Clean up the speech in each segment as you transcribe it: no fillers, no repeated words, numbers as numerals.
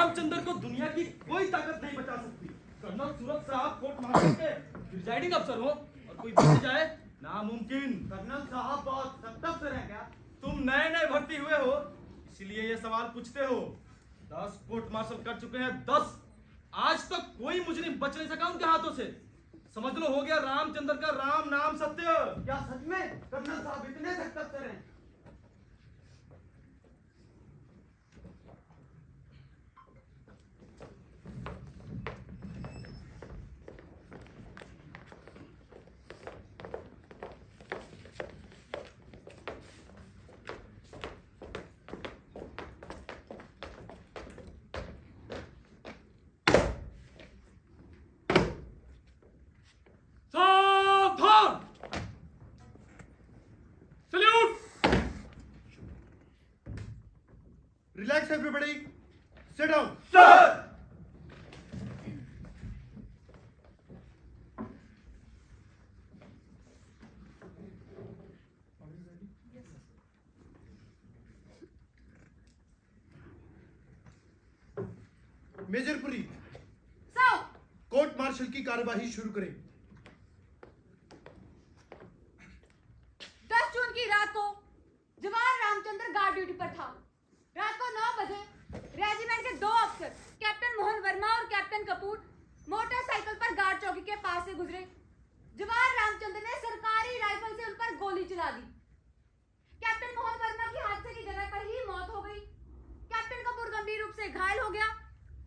रामचंद्र को दुनिया की कोई ताकत नहीं बचा सकती। कर्नल सूरत साहब कोर्ट मार्शल के प्रिजाइडिंग अफसर हो और कोई बच जाए, नामुमकिन। कर्नल साहब बहुत सख्त से रह गया। तुम नए नए भर्ती हुए हो, इसलिए ये सवाल पूछते हो। 10 कोर्ट मार्शल कर चुके हैं, 10। आज तक कोई मुजरिम बच नहीं सका उनके हाथों से। समझ लो हो गया रामचंद्र का राम नाम सत्य। क्या सच में कर्नल साहब इतने सख्त अफसर हैं? Relax, everybody. Sit down. Sir! मेजरपुरी, sir, court martial की कार्यवाही शुरू करें। 10 जून की रात को जवान रामचंद्र गार्ड ड्यूटी पर था। रात को 9 बजे रेजिमेंट के 2 अफसर कैप्टन मोहन वर्मा और कैप्टन कपूर मोटरसाइकिल पर गार्ड चौकी के पास से गुजरे। जवान रामचंद्र ने सरकारी राइफल से उन पर गोली चला दी। कैप्टन मोहन वर्मा की हादसे की जगह पर ही मौत हो गई। कैप्टन कपूर गंभीर रूप से घायल हो गया।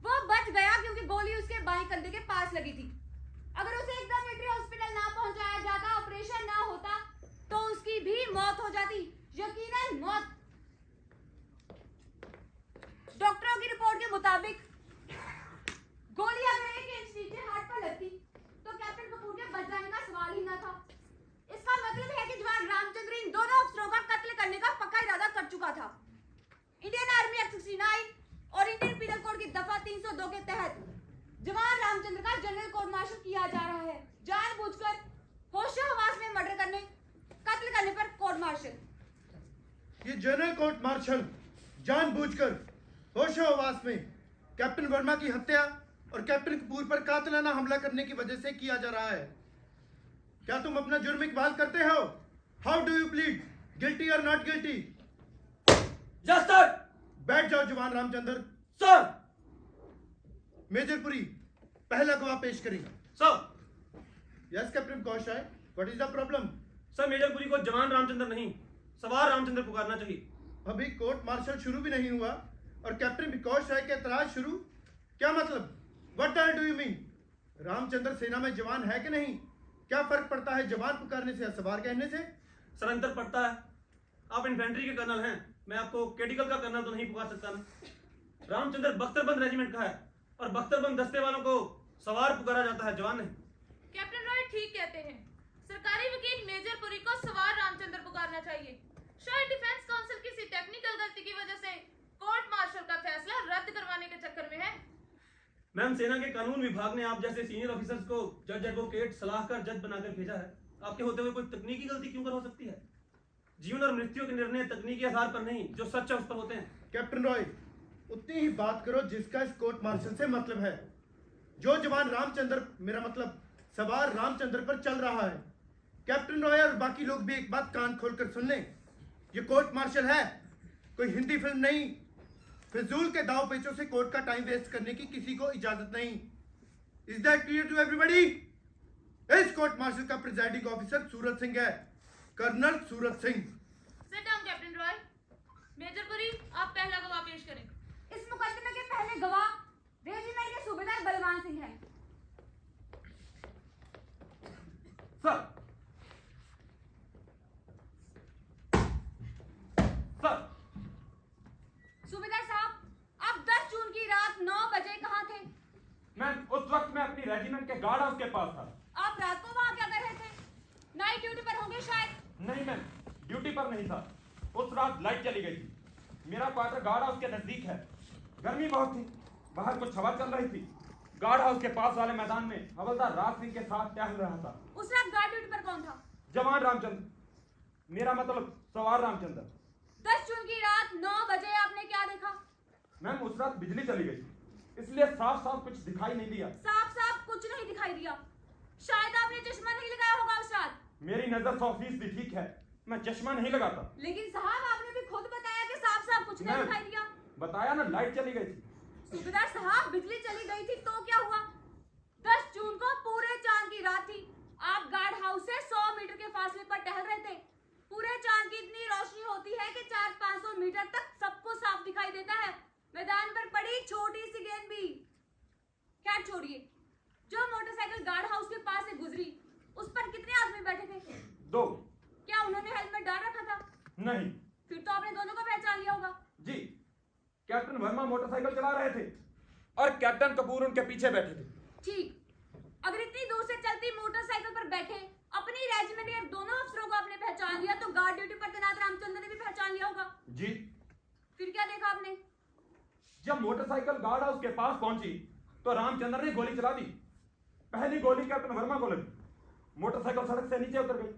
वो बच गया क्योंकि गोली उसके बाएं कंधे के पास लगी थी। अगर उसे एकदम मिलिट्री हॉस्पिटल ना पहुंचाया जाता, ऑपरेशन ना होता, तो उसकी भी मौत हो जाती, यकीनन मौत। डॉक्टरों की रिपोर्ट के मुताबिक गोली अगर 1 इंच नीचे हार्ट पर लगती तो कैप्टन कपूर के बच जाने का सवाल ही ना था। इसका मतलब है कि जवान रामचंद्र इन दोनों अफसरों का कत्ल करने का पक्का इरादा कर चुका था। इंडियन आर्मी एक्ट 69 और इंडियन पीनल कोड की दफा 302 के तहत जवान रामचंद्र का जनरल कोर्ट मार्शल किया जा रहा है। जानबूझकर होशो-हवास में मर्डर करने, कत्ल करने पर कोर्ट मार्शल। ये जनरल कोर्ट मार्शल जानबूझकर होशो-हवास में कैप्टन वर्मा की हत्या और कैप्टन कपूर पर कातिलाना हमला करने की वजह से किया जा रहा है। क्या तुम अपना जुर्म इकबाल करते हो? How do you plead, guilty और नॉट गिल्टी? Yes sir. बैठ जाओ जवान रामचंद्र। सर! मेजरपुरी, पहला गवाह पेश करें। Sir! Yes captain कौशाय, what is the problem? Sir, मेजरपुरी को जवान रामचंद्र नहीं, सवार रामचंद्र पुकारना चाहिए। अभी कोर्ट मार्शल शुरू भी नहीं हुआ और कैप्टन विकौश राय के एतराज शुरू? क्या मतलब? What do you mean? Ramchandra सेना में जवान है कि नहीं? क्या फर्क पड़ता है जवान पुकारने से या सवार कहने से? सर, अंतर पड़ता है। आप इन्फेंट्री के कर्नल हैं, मैं आपको कैटिकल का कर्नल तो नहीं पुकार सकता ना। रामचंद्र बख्तरबंद रेजिमेंट का है और बख्तरबंद दस्ते वालों को सवार पुकारा जाता है, जवान नहीं। कैप्टन रॉय ठीक कहते हैं। सरकारी वकील मेजरपुरी को सवार रामचंद्र पुकारना चाहिए। शायद डिफेंस काउंसिल किसी टेक्निकल गलती की वजह से कोर्ट मार्शल का फैसला रद्द करवाने के चक्कर में है। मैम, सेना के कानून विभाग ने आप जैसे सीनियर ऑफिसर्स को जज, एडवोकेट, सलाहकार, जज बनाकर भेजा है। आपके होते हुए कोई तकनीकी गलती क्यों कर हो सकती है? जीवन और मृत्यु के निर्णय तकनीकी आधार पर नहीं, जो सच है उस पर होते हैं। कैप्टन रॉय, उतनी ही बात करो जिसका इस कोर्ट मार्शल से मतलब है। जो जवान रामचंद्र, मेरा मतलब सवार रामचंद्र पर चल रहा है। कैप्टन रॉय और बाकी लोग भी एक बात कान खोलकर सुन लें, ये कोर्ट मार्शल है, कोई हिंदी फिल्म नहीं। फिजूल के दाव पेचों से कोर्ट का टाइम वेस्ट करने की किसी को इजाजत नहीं। Is that clear to everybody? इस कोर्ट मार्शल का प्रिजाइडिंग ऑफिसर सूरत सिंह है, colonel Surat Singh. Sit down captain Roy. मेजरपुरी, आप पहला गवाह पेश करें। इस मुकदमे के पहले गवाह रेजिमेंट के सूबेदार बलवान सिंह हैं। सर! सर! सूबेदार साहब, आप 10 जून की रात 9 बजे कहाँ थे? मैम, उस वक्त मैं अपनी रेजिमेंट के गार्ड हाउस के पास था। आप रात को वहाँ क्या कर रहे थे? नाइट ड्यूटी पर होंगे शायद। नहीं मैम, ड्यूटी पर नहीं था। उस रात लाइट चली गई थी। मेरा क्वार्टर गार्ड हाउस के नजदीक है। गर्मी बहुत थी, बाहर कुछ हवा चल रही थी। गार्ड हाउस के पास वाले मैदान में हवलदार राज सिंह के साथ टहल रहा था। उस रात गार्ड ड्यूटी पर कौन था? जवान रामचंद्र, मेरा मतलब सवार रामचंद्र। 10 जून की रात 9 बजे आपने क्या देखा? मैम, उस रात बिजली चली गई। इसलिए साफ साफ कुछ दिखाई नहीं दिया। साफ साफ कुछ नहीं दिखाई दिया। शायद आपने चश्मा नहीं लगाया होगा उस रात। मेरी नजर 100% ठीक है, मैं चश्मा नहीं लगाता। लेकिन साहब आपने भी खुद बताया कि साफ साफ कुछ नहीं मैं- दिखाई दिया। बताया ना, लाइट चली गई थी। सूबेदार साहब बिजली चली गई थी तो क्या हुआ? 10 जून को पूरे चांद की रात थी। आप गार्ड हाउस से 100 मीटर के फासले पर टहल रहे थे। पूरे चांद की इतनी रोशनी होती है कि 400-500 मीटर तक सबको साफ दिखाई देता है। मैदान पर पड़ी छोटी सी गेंद भी। खैर छोड़िए, जो मोटरसाइकिल गार्ड हाउस के पास से गुजरी उस पर कितने आदमी बैठे थे? 2। क्या उन्होंने हेलमेट डाल रखा था? नहीं। फिर तो आपने दोनों को पहचान लिया होगा। जी, कैप्टन वर्मा मोटरसाइकिल चला रहे थे और कैप्टन कपूर उनके पीछे बैठे थे। ठीक, अगर इतनी दूर से चलती मोटरसाइकिल पर बैठे अपनी रेजिमेंट के दोनों अफसरों को आपने पहचान लिया तो गार्ड ड्यूटी पर तैनात रामचंद्र ने भी पहचान लिया होगा। जी। फिर क्या देखा आपने? जब मोटरसाइकिल गार्ड हाउस के पास पहुंची तो रामचंद्र ने गोली चला दी। पहली गोली कैप्टन वर्मा को लगी, मोटरसाइकिल सड़क से नीचे उतर गई।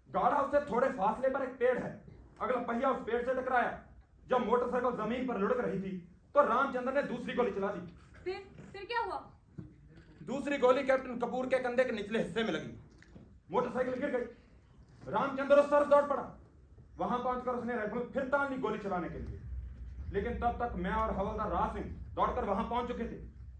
गार्ड हाउस से थोड़े फासले पर एक पेड़ है, अगला पहिया उस पेड़ से टकराया। जब मोटरसाइकिल जमीन पर लुढ़क रही थी तो रामचंद्र ने दूसरी गोली चला दी। फिर क्या हुआ? दूसरी गोली कैप्टन कपूर के कंधे के निचले हिस्से में लगी, मोटरसाइकिल गिर गई। रामचंद्र उस तरफ दौड़ पड़ा। वहां पहुंचकर उसने राइफल फिर तान ली गोली चलाने के लिए, लेकिन तब तक मैं और हवलदार राज सिंह दौड़कर वहां पहुंच चुके थे।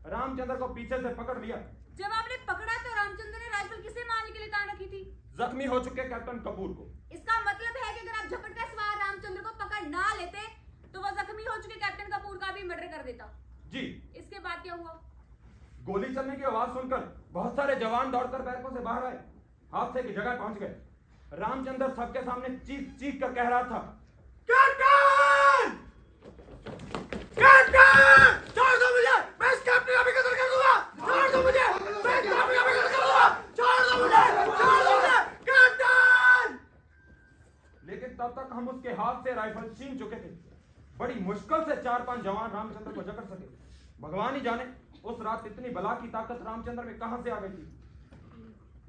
रामचंद्र को पीछे से पकड़ लिया। जब आपने पकड़ा तो रामचंद्र ने राइफल किसे मारने के लिए तान रखी थी? जख्मी हो चुके कैप्टन कपूर को। इसका मतलब है कि अगर आप झपटते सवार रामचंद्र को पकड़ ना लेते तो वह जख्मी हो चुके कैप्टन कपूर का भी मर्डर कर देता। जी। इसके बाद क्या हुआ? गोली चलने की आवाज सुनकर बहुत सारे जवान दौड़कर बैरकों से बाहर आए, हादसे की जगह पहुंच गए। रामचंद्र सबके सामने चीख चीख कर कह रहा था, कैप्टन! कैप्टन! छोड़ दो मुझे, मैं इस कैप्टन का भी कत्ल कर दूंगा। छोड़ दो मुझे, मैं इस कैप्टन का भी कत्ल कर दूंगा। छोड़ दो मुझे, छोड़ दो मुझे, कैप्टन! लेकिन तब तक हम उसके हाथ से राइफल छीन चुके थे। बड़ी मुश्किल से 4-5 जवान रामचंद्र को जकड़ सके। भगवान ही जाने उस रात इतनी बला की ताकत रामचंद्र में कहां से आ गई थी।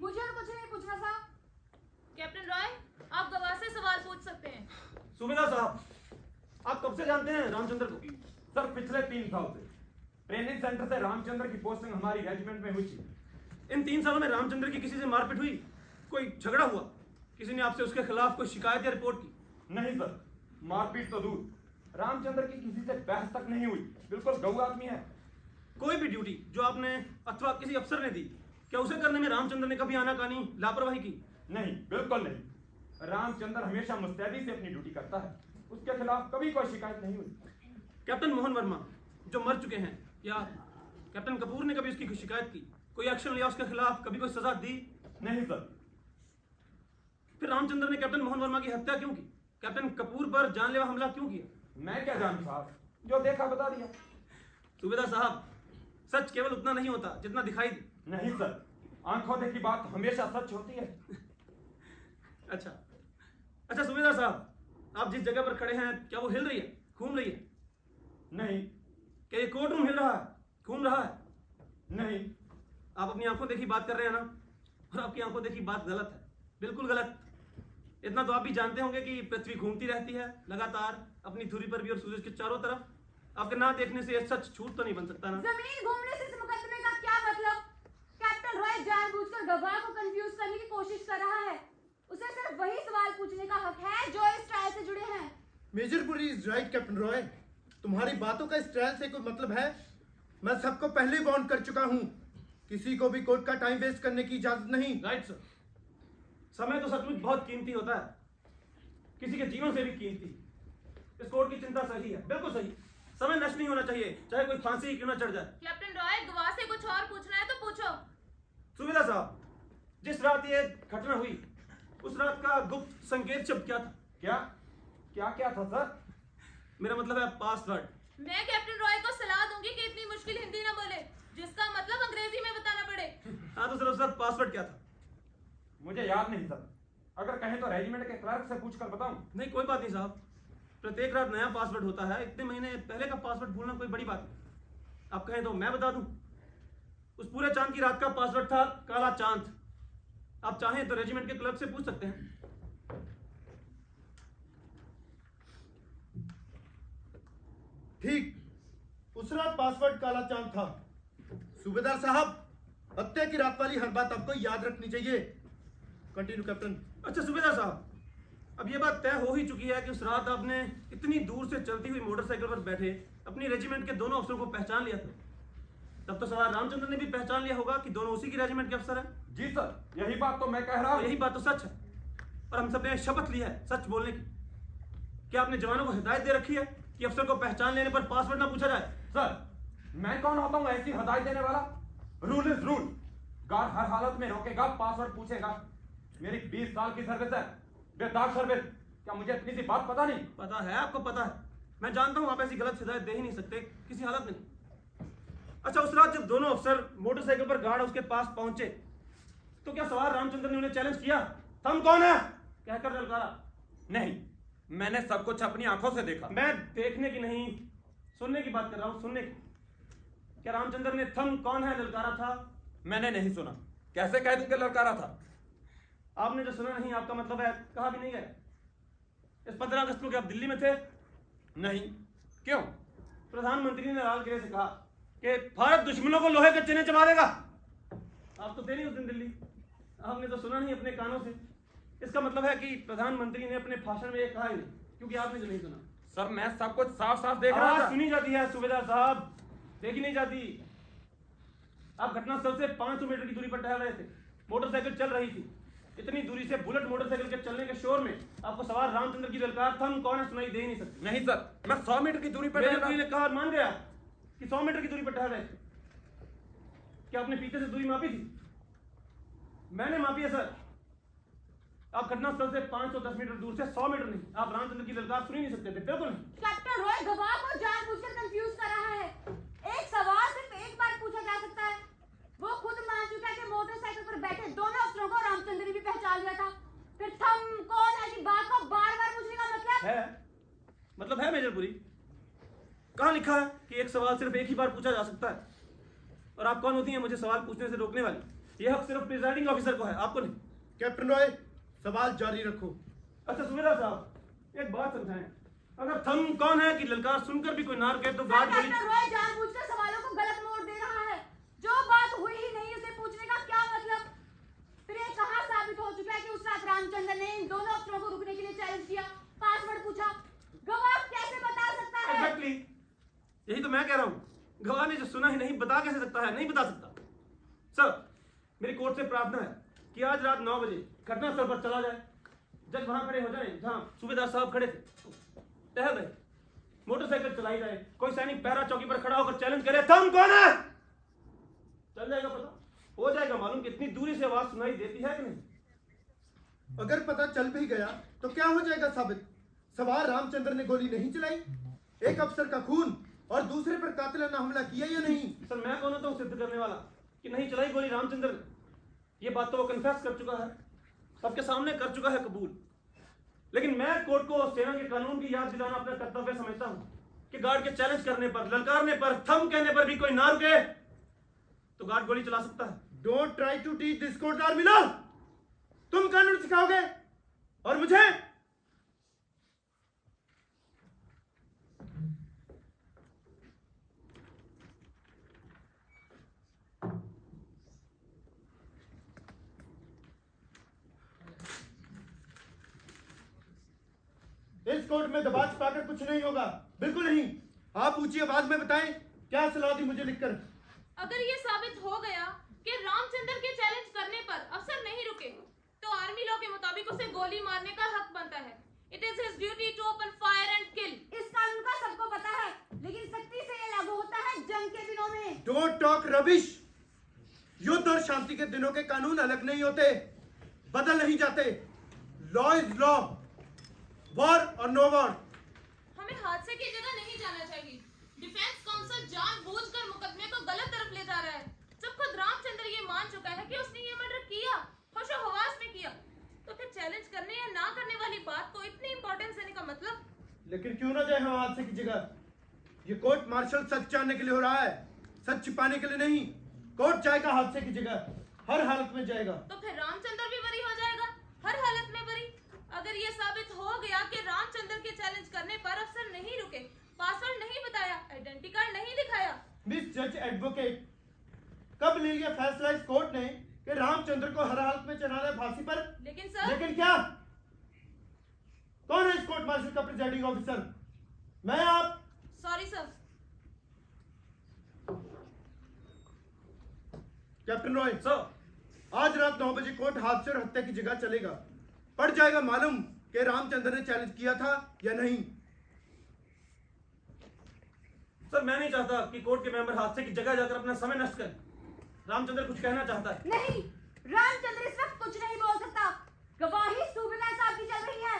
मुझे और कुछ नहीं पूछना साहब। कैप्टन रॉय, आप गवाह से सवाल पूछ सकते हैं। सूबेदार साहब, आप कब से जानते हैं रामचंद्र को? सर, पिछले 3 साल से। ट्रेनिंग सेंटर से रामचंद्र की पोस्टिंग हमारी रेजिमेंट में हुई थी। इन 3 सालों में रामचंद्र की किसी से मारपीट हुई? कोई झगड़ा हुआ? किसी ने आपसे उसके खिलाफ कोई शिकायत या रिपोर्ट की? नहीं सर, मारपीट तो दूर, रामचंद्र की किसी से बहस तक नहीं हुई। बिल्कुल गऊ आदमी है। कोई भी ड्यूटी जो आपने अथवा किसी अफसर ने दी, क्या उसे करने में रामचंद्र ने कभी आनाकानी लापरवाही की? नहीं, बिल्कुल नहीं। रामचंद्र हमेशा मुस्तैदी से अपनी ड्यूटी करता है, उसके खिलाफ कभी कोई शिकायत नहीं हुई। कैप्टन मोहन वर्मा जो मर चुके हैं, या कैप्टन कपूर ने कभी उसकी शिकायत की, कोई एक्शन लिया उसके खिलाफ, कभी कोई सजा दी? नहीं सर। फिर रामचंद्र ने कैप्टन मोहन वर्मा की हत्या क्यों की? कैप्टन कपूर पर जानलेवा हमला क्यों किया? मैं क्या जानता साहब, जो देखा बता दिया। सूबेदार साहब, सच केवल उतना नहीं होता जितना दिखाई दे। नहीं सर, आंखों देखी बात हमेशा सच होती है। अच्छा सूबेदार साहब, आप जिस जगह पर खड़े हैं क्या वो हिल रही है, घूम रही है? नहीं। क्या ये कोर्ट रूम हिल रहा है, घूम रहा है? नहीं। आप अपनी आंखों देखी बात कर रहे हैं ना, और आपकी आंखों देखी बात गलत है, बिल्कुल गलत। इतना तो आप भी जानते होंगे कि पृथ्वी घूमती रहती है लगातार अपनी धुरी पर भी और सूरज के चारों तरफ। आपके ना देखने से ये सच झूठ तो नहीं बन सकता ना? जमीन घूमने से इस मुकदमे का क्या मतलब? कैप्टन रॉय जानबूझकर गवाह को कंफ्यूज करने की कोशिश कर रहा है। उसे सिर्फ वही सवाल पूछने का हक है जो इस ट्रायल से जुड़े हैं। Major Puri is right captain Roy, तुम्हारी बातों का इस ट्रायल से कोई मतलब है? मैं सबको पहले ही वार्न कर चुका हूं, किसी को भी कोर्ट का टाइम वेस्ट करने की इजाजत नहीं। राइट सर, समय तो सचमुच बहुत कीमती होता है, किसी के जीवन से भी कीमती। इस कोर्ट की चिंता सही है, बिल्कुल सही। समय नष्ट नहीं होना चाहिए, चाहे कोई फांसी ही क्यों ना चढ़ जाए। कैप्टन रॉय, गवाह से कुछ और पूछना है तो पूछो। सुविधा साहब, जिस रात ये घटना हुई उस रात का गुप्त संकेत शब्द क्या था? क्या क्या क्या था सर? मेरा मतलब है पासवर्ड। मैं कैप्टन रॉय को सलाह दूंगी कि इतनी मुश्किल हिंदी ना बोले जिसका मतलब अंग्रेजी में बताना पड़े। हाँ तो सर उस रात पासवर्ड क्या था? मुझे याद नहीं सर, अगर कहें तो रेजिमेंट के क्लर्क से पूछकर बताऊं। नहीं कोई बात नहीं साहब, प्रत्येक रात नया पासवर्ड होता है, इतने महीने पहले का पासवर्ड भूलना कोई बड़ी बात नहीं। आप कहें तो मैं बता दूं, उस पूरे चांद की रात का पासवर्ड था काला चांद। आप चाहें तो रेजिमेंट के क्लर्क से पूछ सकते हैं। ठीक उस रात पासवर्ड काला चांद था। सूबेदार साहब, हत्या की रात वाली हर बात आपको याद रखनी चाहिए। Continue captain. अच्छा सूबेदार साहब, अब ये बात तय हो ही चुकी है कि उस रात आपने इतनी दूर से चलती हुई मोटरसाइकिल पर बैठे अपनी रेजिमेंट के दोनों अफसरों को पहचान लिया था। तब तो सवार रामचंद्र ने भी पहचान लिया होगा कि दोनों उसी की रेजिमेंट के अफसर हैं। जी सर, यही बात तो मैं कह रहा हूँ। यही बात तो सच है और हम सब ने शपथ ली है सच बोलने की। क्या आपने जवानों को हिदायत दे रखी है कि अफसर को पहचान लेने पर पासवर्ड ना पूछा जाए? सर, मैं कौन होता हूँ ऐसी हदायत देने वाला? Rule is rule. गार्ड हर हालत में रोकेगा, पासवर्ड पूछेगा। मेरी 20 साल की सर्विस है, बेदाग सर्विस। क्या मुझे इतनी सी बात पता नहीं? पता है, आपको पता है। मैं जानता हूं आप ऐसी गलत हिदायत दे ही नहीं सकते किसी हालत में नहीं। अच्छा, उस रात जब दोनों अफसर मोटरसाइकिल पर गार्ड उसके पास पहुंचे तो क्या सवार रामचंद्र ने उन्हें चैलेंज किया, तुम कौन है कहकर ललकारा? नहीं, मैंने सब कुछ अपनी आंखों से देखा। मैं देखने की नहीं, सुनने की बात कर रहा हूं, सुनने की। क्या रामचंद्र ने थम कौन है ललकारा था? मैंने नहीं सुना। कैसे कह दूं कि लड़कारा था? आपने जो सुना नहीं, आपका मतलब है कहा भी नहीं गया। इस 15 अगस्त को क्या आप दिल्ली में थे? नहीं। क्यों? प्रधानमंत्री ने लाल किले से कहा कि भारत दुश्मनों को लोहे के चने चबा देगा। आप तो थे नहीं उस दिन दिल्ली, आपने तो सुना नहीं अपने कानों से। इसका मतलब है कि प्रधानमंत्री ने अपने भाषण में ये कहा ही नहीं, क्योंकि आपने जो नहीं सुना। सर, मैं सब कुछ साफ साफ देख रहा था। सुनी जाती है सूबेदार साहब, देखी नहीं जाती। आप घटनास्थल से 500 मीटर की दूरी पर टहल रहे थे, मोटरसाइकिल चल रही थी। इतनी दूरी से बुलेट मोटरसाइकिल के चलने के शोर में आपको सवार रामचंद्र की ललकार थम कौन है सुनाई दे ही नहीं सकती। नहीं सर, मैं 100 मीटर की दूरी पर मेजर टहल रहा पुरी ने कहा और मान गया कि 100 मीटर की दूरी पर टहल रहे थे। क्या आपने पीछे से दूरी मापी थी? मैंने मापी है सर। आप घटनास्थल से 510 मीटर दूर से 100 मीटर नहीं, आप रामचंद्र की ललकार सुन ही नहीं सकते थे। बिल्कुल नहीं। कैप्टन रॉय गवाह को जानबूझकर कंफ्यूज कर रहा है। एक सवाल सिर्फ एक बार पूछा जा सकता है। वो खुद मान चुका है कि मोटरसाइकिल पर बैठे दोनों अफसरों को रामचंद्र ने भी पहचान लिया था। फिर थम कौन है की बात को बार बार पूछने का मतलब है मेजरपुरी। कहाँ लिखा है कि एक सवाल सिर्फ एक ही बार पूछा जा सकता है? और आप कौन होती हैं मुझे सवाल पूछने से रोकने वाली? यह हक सिर्फ प्रिजाइडिंग ऑफिसर को है, आपको नहीं। कैप्टन रॉय, सवाल जारी रखो। अच्छा सूबेदार साहब, एक बात समझाएं, अगर थम कौन है कि ललकार सुनकर भी कोई ना रुके तो गार्ड गोली। कैप्टन रॉय जानबूझकर सवालों को गलत मोड़ दे रहा है। जो बात हुई ही नहीं उसे पूछने का क्या मतलब? फिर ये कहाँ साबित हो चुका है कि उस रात रामचंद्र ने इन दोनों अफसरों को रुकने के लिए चैलेंज किया, पासवर्ड पूछा? गवाह कैसे बता सकता है? एग्जैक्टली, यही तो मैं कह रहा हूँ। गवाह ने जो सुना ही नहीं बता कैसे सकता है? नहीं बता सकता। सर, मेरी कोर्ट से प्रार्थना है कि आज रात 9 बजे घटनास्थल पर चला जाए। जज वहां खड़े हो जाए जहां सूबेदार साहब खड़े थे, टहल रहे, मोटरसाइकिल चलाई जाए। कोई सैनिक पैरा चौकी पर खड़ा होकर चैलेंज करे, तुम कौन है? चल जाएगा पता, हो जाएगा मालूम कितनी दूरी से आवाज सुनाई देती है कि नहीं। अगर पता चल भी गया तो क्या हो जाएगा साबित? सवार रामचंद्र ने गोली नहीं चलाई, एक अफसर का खून और दूसरे पर कातिलाना हमला किया या नहीं? सर, मैं कौन होता हूँ सिद्ध करने वाला कि नहीं चलाई गोली रामचंद्र ने? ये बात तो वो कन्फेस कर चुका है, सबके सामने कर चुका है कबूल। लेकिन मैं कोर्ट को सेना के कानून की याद दिलाना अपना कर्तव्य समझता हूँ कि गार्ड के चैलेंज करने पर, ललकारने पर, थम कहने पर भी कोई ना रुके तो गार्ड गोली चला सकता है। Don't try to teach this court आर्मिनल। तुम कानून सिखाओगे और मुझे? इस कोर्ट में दबा छिपाकर कुछ नहीं होगा, बिल्कुल नहीं। आप ऊंची आवाज में बताएं, क्या सलाह दी मुझे लिखकर? अगर ये साबित हो गया कि रामचंद्र के चैलेंज करने पर अफसर नहीं रुके तो आर्मी लॉ के मुताबिक उसे गोली मारने का हक बनता है। It is his duty to open fire and kill. इस कानून का सबको पता है, लेकिन सख्ती से ये लागू होता है जंग के दिनों में। Don't talk rubbish. युद्ध और शांति के दिनों के कानून अलग नहीं होते, बदल नहीं जाते। लॉ इज लॉ, वॉर और नो वॉर। हमें हादसे की जगह नहीं जाना चाहिए। डिफेंस काउंसिल जानबूझकर मुकदमे को गलत तरफ ले जा रहा है। जब खुद रामचंद्र ये मान चुका है कि उसने ये मर्डर किया, होशो-हवास में किया, तो फिर चैलेंज करने या ना करने वाली बात को इतनी इंपॉर्टेंस देने का मतलब? लेकिन क्यों ना जाए हम हादसे की जगह? ये कोर्ट मार्शल सच जानने के लिए हो रहा है, सच छिपाने के लिए नहीं। कोर्ट जाएगा हादसे की जगह, हर हालत में जाएगा। तो फिर रामचंद्र भी बरी हो जाएगा, हर हालत में बरी। अगर ये साबित हो गया कि रामचंद्र के चैलेंज करने पर अफसर नहीं रुके, पासवर्ड नहीं बताया, आइडेंटिटी कार्ड नहीं दिखाया। मिस जज एडवोकेट, कब ले लिया फैसला इस कोर्ट ने कि रामचंद्र को हर हालत में चढ़ाना है फांसी पर? लेकिन सर, लेकिन क्या? कौन है इस कोर्ट मार्शल का प्रिजाइडिंग ऑफिसर? मैं, आप? Sorry sir. Captain Roy, sir, आज रात 9 बजे कोर्ट हादसे और हत्या की जगह चलेगा। पड़ जाएगा मालूम कि रामचंद्र ने चैलेंज किया था या नहीं। सर मैं नहीं चाहता कि कोर्ट के मेंबर हादसे की जगह जाकर अपना समय नष्ट करें। रामचंद्र कुछ कहना चाहता है। नहीं, रामचंद्र इस वक्त कुछ नहीं बोल सकता। गवाही सूबेदार साहब की चल रही है।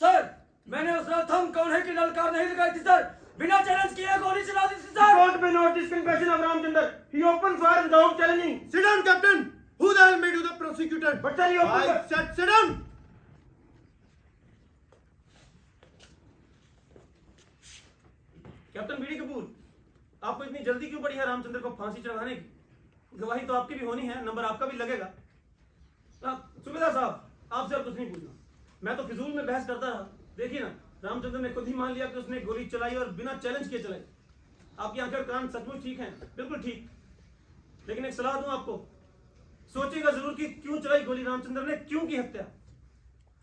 सर, मैंने उस रात हम कौन है की ललकार नहीं लगाई थी सर। बिना चैलेंज किए गोली चला दी थी सर। कोर्ट में notice confession of Ramchandra. He opened fire without challenging. Sit down, Captain. Who the hell made you the prosecutor? But sir, you opened. I said sit down. Captain BD Kapoor, आपको इतनी जल्दी क्यों पड़ी है रामचंद्र को फांसी चढ़ाने की? गवाही तो आपकी भी होनी है, नंबर आपका भी लगेगा। सूबेदार साहब, आपसे और कुछ नहीं पूछना। मैं तो फिजूल में बहस करता रहा। देखिए ना, रामचंद्र ने खुद ही मान लिया कि उसने गोली चलाई और बिना चैलेंज किए चलाई। आपकी आंखें और कान सचमुच ठीक हैं, बिल्कुल ठीक। लेकिन एक सलाह दूं आपको, सोचिएगा जरूर कि क्यों चलाई गोली रामचंद्र ने, क्यों की हत्या।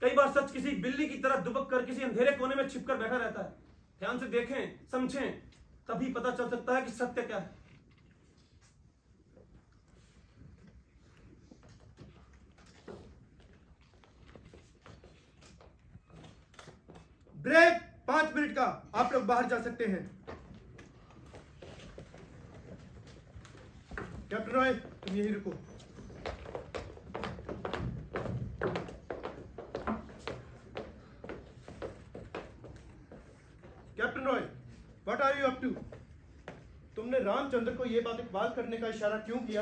कई बार सच किसी बिल्ली की तरह दुबक कर किसी अंधेरे कोने में छिपकर बैठा रहता है। ध्यान से देखें, समझें, तभी पता चल सकता है कि सत्य क्या है। ब्रेक 5 मिनट का। आप लोग बाहर जा सकते हैं। कैप्टन रॉय, तुम यहीं रुको। Captain Roy, what are you up to? तुमने रामचंद्र को यह बात इकबाल करने का इशारा क्यों किया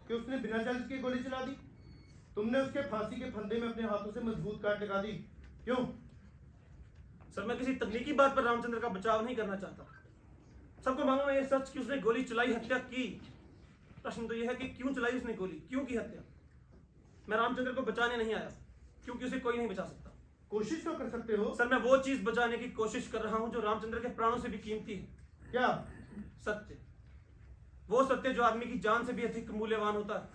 कि उसने बिना चैलेंज के गोली चला दी? तुमने उसके फांसी के फंदे में अपने हाथों से मजबूत काट लगा दी, क्यों? सर मैं किसी तकनीकी बात पर रामचंद्र का बचाव नहीं करना चाहता। सबको मालूम है ये सच कि उसने गोली चलाई, हत्या की। प्रश्न तो यह है कि क्यों चलाई उसने गोली, क्यों की हत्या। मैं रामचंद्र को बचाने नहीं आया, क्योंकि उसे कोई नहीं बचा सकता। कोशिश तो कर सकते हो। सर मैं वो चीज बचाने की कोशिश कर रहा हूं जो रामचंद्र के प्राणों से भी कीमती है। क्या? सत्य। वो सत्य जो आदमी की जान से भी अधिक मूल्यवान होता है।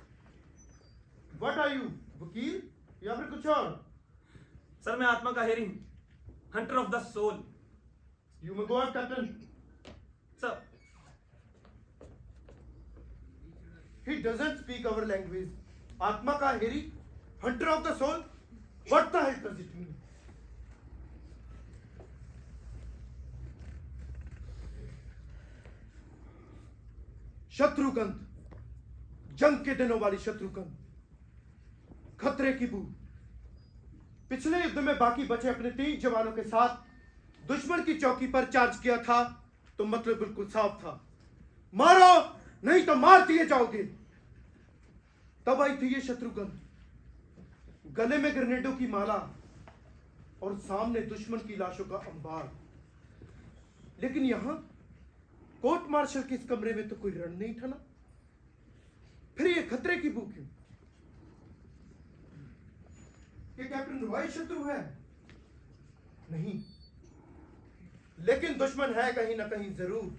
व्हाट आर यू, वकील या फिर कुछ और? सर मैं आत्मा का हेरी हूं, hunter of the soul. You may go out, captain. Sir He doesn't speak our language. आत्मा का हेरी, hunter of the soul. What the hell does it mean? शत्रुकंद, जंग के दिनों वाली शत्रुकंद, खतरे की बू। पिछले युद्ध में बाकी बचे अपने 3 जवानों के साथ दुश्मन की चौकी पर चार्ज किया था, तो मतलब बिल्कुल साफ था, मारो नहीं तो मार दिए जाओगे। तब आई थी ये शत्रुघ्न, गले में ग्रेनेडों की माला और सामने दुश्मन की लाशों का अंबार। लेकिन यहां कोर्ट मार्शल के इस कमरे में तो कोई रण नहीं था ना। फिर ये खतरे की बू क्यों? ये कैप्टन रॉय शत्रु है? नहीं, लेकिन दुश्मन है कहीं ना कहीं जरूर।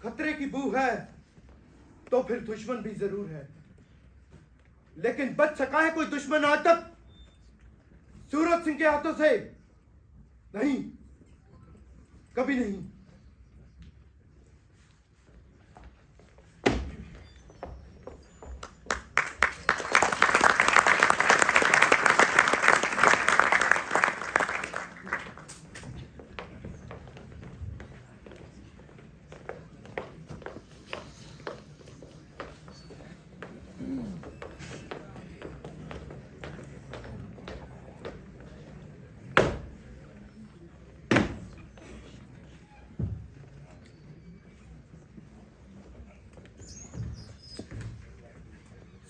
खतरे की बू है तो फिर दुश्मन भी जरूर है। लेकिन बच सका है कोई दुश्मन आज तक सूरज सिंह के हाथों से? नहीं, कभी नहीं।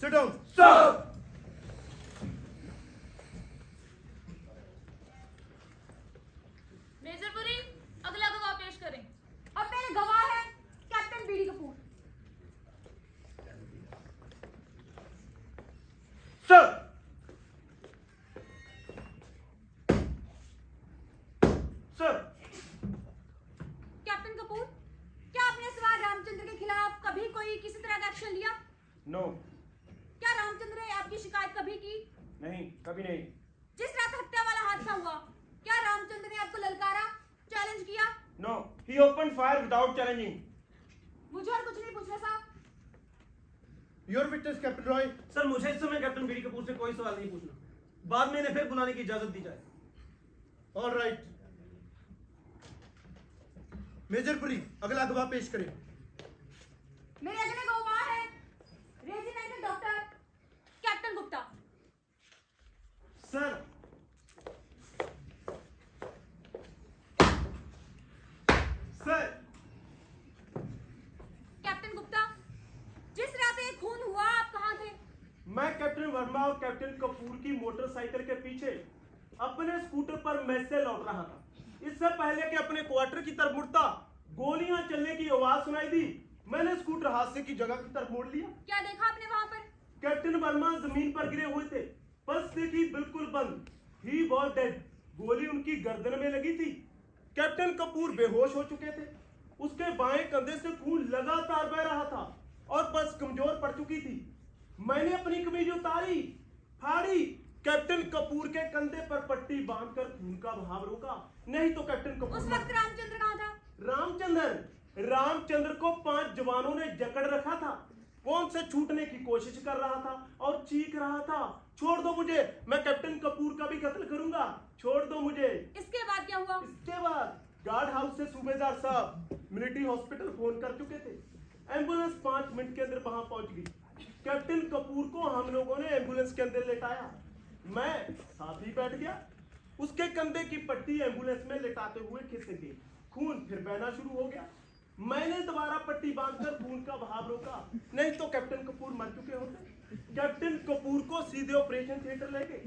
Sit down. सर, मेजरपुरी, अगला गवाह पेश करें। अब मेरे गवाह हैं captain BD Kapoor. Sir, sir, no. क्या रामचंद्र ने आपकी शिकायत कभी की? नहीं, कभी नहीं। जिस रात हत्या वाला हादसा हुआ, क्या रामचंद्र ने आपको ललकारा, चैलेंज किया? नो, ही ओपन फायर विदाउट चैलेंजिंग। मुझे और कुछ नहीं पूछना साहब। Your witness captain Roy. Sir मुझे इस समय कैप्टन बीडी कपूर से कोई सवाल नहीं पूछना, बाद में इन्हें फिर बुलाने की इजाजत दी जाए। All right. मेजर पुरी, अगला गवाह पेश करें। मेरे अगले गवाह है regimental doctor captain Gupta. Sir. Sir. Captain Gupta, जिस रात एक खून हुआ आप कहाँ थे? मैं कैप्टन वर्मा और कैप्टन कपूर की मोटरसाइकिल के पीछे अपने स्कूटर पर मैच से लौट रहा था। इससे पहले कि अपने क्वार्टर की तरफ मुड़ता, गोलियां चलने की आवाज सुनाई दी। मैंने स्कूटर हादसे की जगह की तरफ मोड़ लिया। क्या देखा आपने वहां पर? कैप्टन वर्मा जमीन पर गिरे हुए थे, पल्स देखी बिल्कुल बंद। He was dead. गोली उनकी गर्दन में लगी थी। कैप्टन कपूर बेहोश हो चुके थे। उसके बाएं कंधे से खून लगातार बह रहा था और बस कमजोर पड़ चुकी थी। मैंने अपनी कमीज उतारी, फाड़ी, कैप्टन कपूर के कंधे पर पट्टी बांधकर खून का बहाव रोका, नहीं तो कैप्टन कपूर उस वक्त रामचंद्र कहाँ था? रामचंद्र को 5 जवानों ने जकड़ रखा था। वो उनसे छूटने की कोशिश कर रहा था और चीख रहा था, छोड़ दो मुझे, मैं कैप्टन कपूर का भी कत्ल करूंगा, छोड़ दो मुझे। इसके बाद क्या हुआ? इसके बाद गार्ड हाउस से सूबेदार साहब मिलिट्री हॉस्पिटल फोन कर चुके थे। एम्बुलेंस 5 मिनट के अंदर वहां पहुंच गई। कैप्टन कपूर को हम लोगों ने एम्बुलेंस के अंदर लेटाया। मैं साथ ही बैठ गया। उसके कंधे की पट्टी एम्बुलेंस में लेटाते हुए खिसक गई। खून फिर बहना शुरू हो गया। मैंने दोबारा पट्टी बांधकर खून का बहाव रोका, नहीं तो कैप्टन कपूर मर चुके होते। कैप्टन कपूर को सीधे ऑपरेशन थिएटर ले गए।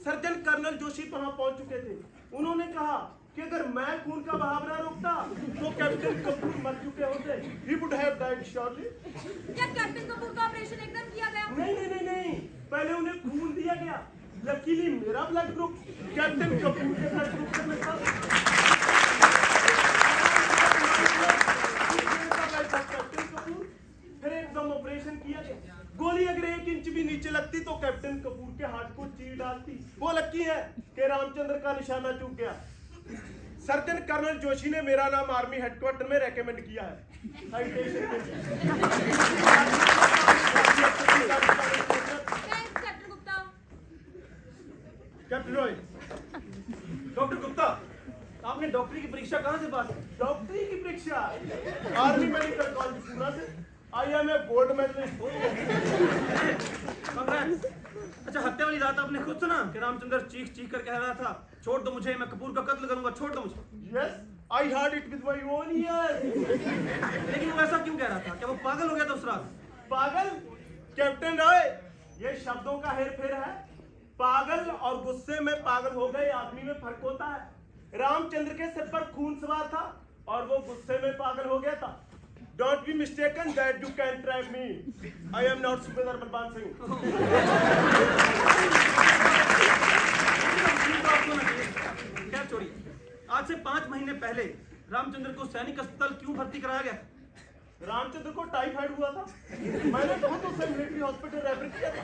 सर्जन कर्नल जोशी वहां पहुंच चुके थे। उन्होंने कहा कि अगर मैं खून का बहाव ना रोकता तो कैप्टन कपूर मर चुके होते। He would have died surely। क्या कैप्टन कपूर का ऑपरेशन एकदम किया गया? नहीं, पहले उन्हें खून दिया गया। लकीली मेरा ब्लड ग्रुप कैप्टन कपूर के ब्लड ग्रुप से मिलता था। कैप्टन कपूर फिर एकदम ऑपरेशन किया गया। गोली अगर 1 इंच भी नीचे लगती तो कैप्टन कपूर के हाथ को चीर डालती। वो लकी है कि रामचंद्र का निशाना चूक गया। सर्जन कर्नल जोशी ने मेरा नाम आर्मी हेडक्वार्टर में रेकमेंड किया है। साइटेशन के लिए। Thanks captain Gupta. Captain Roy. Doctor Gupta, आपने डॉक्टरी की परीक्षा कहाँ से पास की? डॉक्टरी की परीक्षा आर्मी मेडिकल कॉलेज पूना से। I am a gold medallist. Congress. अच्छा, हत्या वाली रात आपने खुद सुना कि रामचंद्र चीख चीख कर कह रहा था, छोड़ दो मुझे, मैं कपूर का कत्ल करूंगा, छोड़ दो मुझे। Yes, I heard it with my own years. लेकिन वो ऐसा क्यों कह रहा था? क्या वो पागल हो गया था उस रात? पागल? कैप्टन रॉय, ये शब्दों का हेरफेर है। पागल और गुस्से में पागल हो गए आदमी में फर्क होता है। रामचंद्र के सिर पर खून सवार था और वो गुस्से में पागल हो गया था। Don't be mistaken that you can trap me. I am not Subedar Balban Singh. खैर छोड़िए, आज से 5 महीने पहले रामचंद्र को सैनिक अस्पताल क्यों भर्ती कराया गया? रामचंद्र को टाइफाइड हुआ था। मैंने तो उसे मिलिट्री हॉस्पिटल रेफर किया था।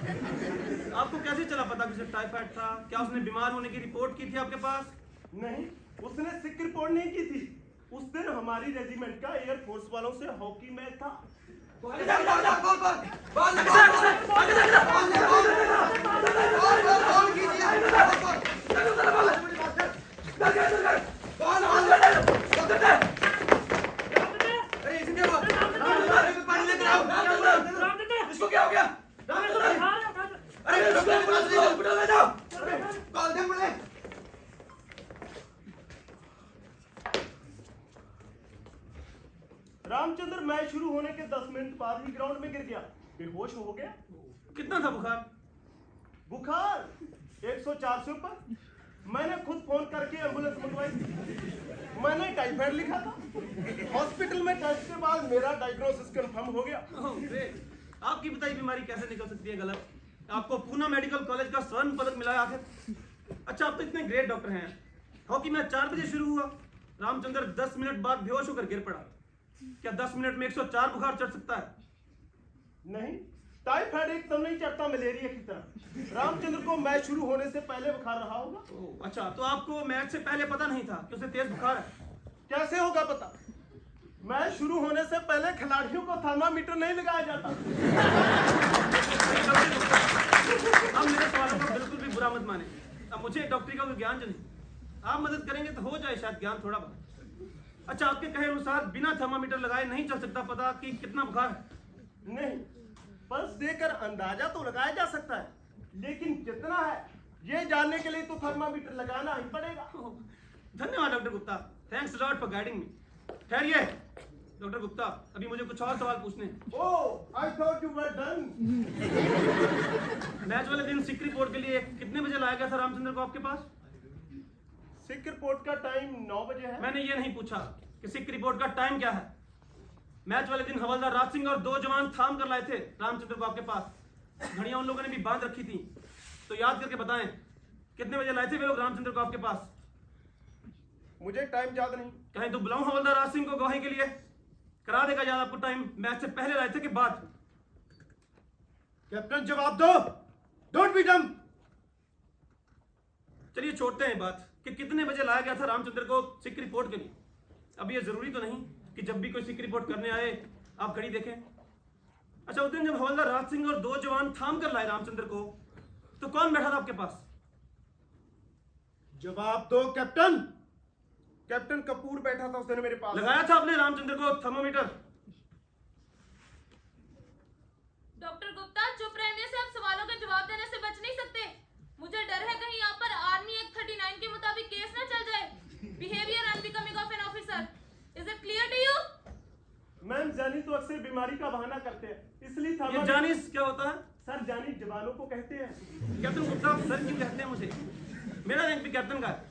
आपको कैसे चला पता कि उसे टाइफाइड था? क्या उसने बीमार होने की रिपोर्ट की थी आपके पास? नहीं, उसने सिक रिपोर्ट नहीं की थी। उस दिन हमारी रेजिमेंट का एयरफोर्स वालों से हॉकी मैच था। इसको क्या हो गया? अरे हॉस्पिटल ले जाओ। रामचंद्र मैच शुरू होने के 10 मिनट बाद ही ग्राउंड में गिर गया, बेहोश हो गया। कितना था बुखार? बुखार 104 से ऊपर। मैंने खुद फोन करके एम्बुलेंस मंगवाई थी। मैंने टाइफाइड लिखा था। हॉस्पिटल में टेस्ट के बाद मेरा डायग्नोसिस कंफर्म हो गया। Oh great. आपकी बताई बीमारी कैसे निकल सकती है गलत? आपको पूना मेडिकल कॉलेज का स्वर्ण पदक मिला है आखिर। अच्छा, आप तो इतने ग्रेट डॉक्टर हैं। हॉकी मैच 4 बजे शुरू हुआ। रामचंद्र 10 मिनट बाद बेहोश होकर गिर पड़ा। क्या 10 मिनट में 104 बुखार चढ़ सकता है? नहीं, टाइफाइड एकदम नहीं चढ़ता मलेरिया की तरह। रामचंद्र को मैच शुरू होने से पहले बुखार रहा होगा। ओह, अच्छा, तो आपको मैच से पहले पता नहीं था कि उसे तेज बुखार है? कैसे होगा पता? मैच शुरू होने से पहले खिलाड़ियों को थर्मामीटर नहीं लगाया जाता। अब मेरे सवालों को बिल्कुल भी बुरा मत माने। अब मुझे डॉक्टरी का कोई ज्ञान जो नहीं, आप मदद करेंगे तो हो जाए शायद ज्ञान थोड़ा बहुत। अच्छा, आपके कहे अनुसार बिना थर्मामीटर लगाए नहीं चल सकता पता कि कितना बुखार है? नहीं, पल्स देकर अंदाजा तो लगाया जा सकता है, लेकिन कितना है ये जानने के लिए तो थर्मामीटर लगाना ही पड़ेगा। ओह, धन्यवाद doctor Gupta, thanks lot for guiding me. ठहरिए डॉक्टर गुप्ता, अभी मुझे कुछ और सवाल पूछने हैं। ओह, I thought you were done. Match वाले दिन सिक रिपोर्ट के लिए कितने बजे लाया गया था रामचंद्र को आपके पास? सिक रिपोर्ट का टाइम 9 बजे है। मैंने ये नहीं पूछा कि सिक रिपोर्ट का टाइम क्या है। मैच वाले दिन हवलदार राज सिंह और 2 जवान थाम कर लाए थे रामचंद्र को आपके पास। घड़ियां उन लोगों ने भी बांध रखी थी, तो याद करके बताएं कितने बजे लाए थे वे लोग रामचंद्र को आपके पास? मुझे टाइम याद नहीं। कहीं तो बुलाऊं हवलदार राज सिंह को गवाही के लिए? करा देगा याद आपको टाइम मैच से पहले लाए थे कि बाद? कैप्टन जवाब दो, डोंट बी डम। चलिए छोड़ते हैं बात कि कितने बजे लाया गया था रामचंद्र को सिक रिपोर्ट के लिए। अब ये जरूरी तो नहीं कि जब भी कोई सिक रिपोर्ट करने आए आप घड़ी देखें। अच्छा, उस दिन जब हवलदार राज सिंह और 2 जवान थाम कर लाए रामचंद्र को, तो कौन बैठा था आपके पास? जवाब दो कैप्टन। कैप्टन कपूर बैठा था उस दिन मेरे पास। लगाया था आपने रामचंद्र को थर्मोमीटर? डॉक्टर गुप्ता, चुप रहने से आप सवालों के जवाब देने से बच नहीं सकते। मुझे डर है कहीं यहाँ पर आर्मी एक्ट 39 के मुताबिक केस ना चल जाए। Behaviour unbecoming of an officer. Is it clear to you? Ma'am, जानी तो अक्सर बीमारी का बहाना करते हैं, इसलिए था। ये जानिस क्या होता है? सर, जानी जवानों को कहते हैं। कैप्टन गुप्ता सर क्यों कहते हैं मुझे? मेरा रैंक भी कैप्टन का है।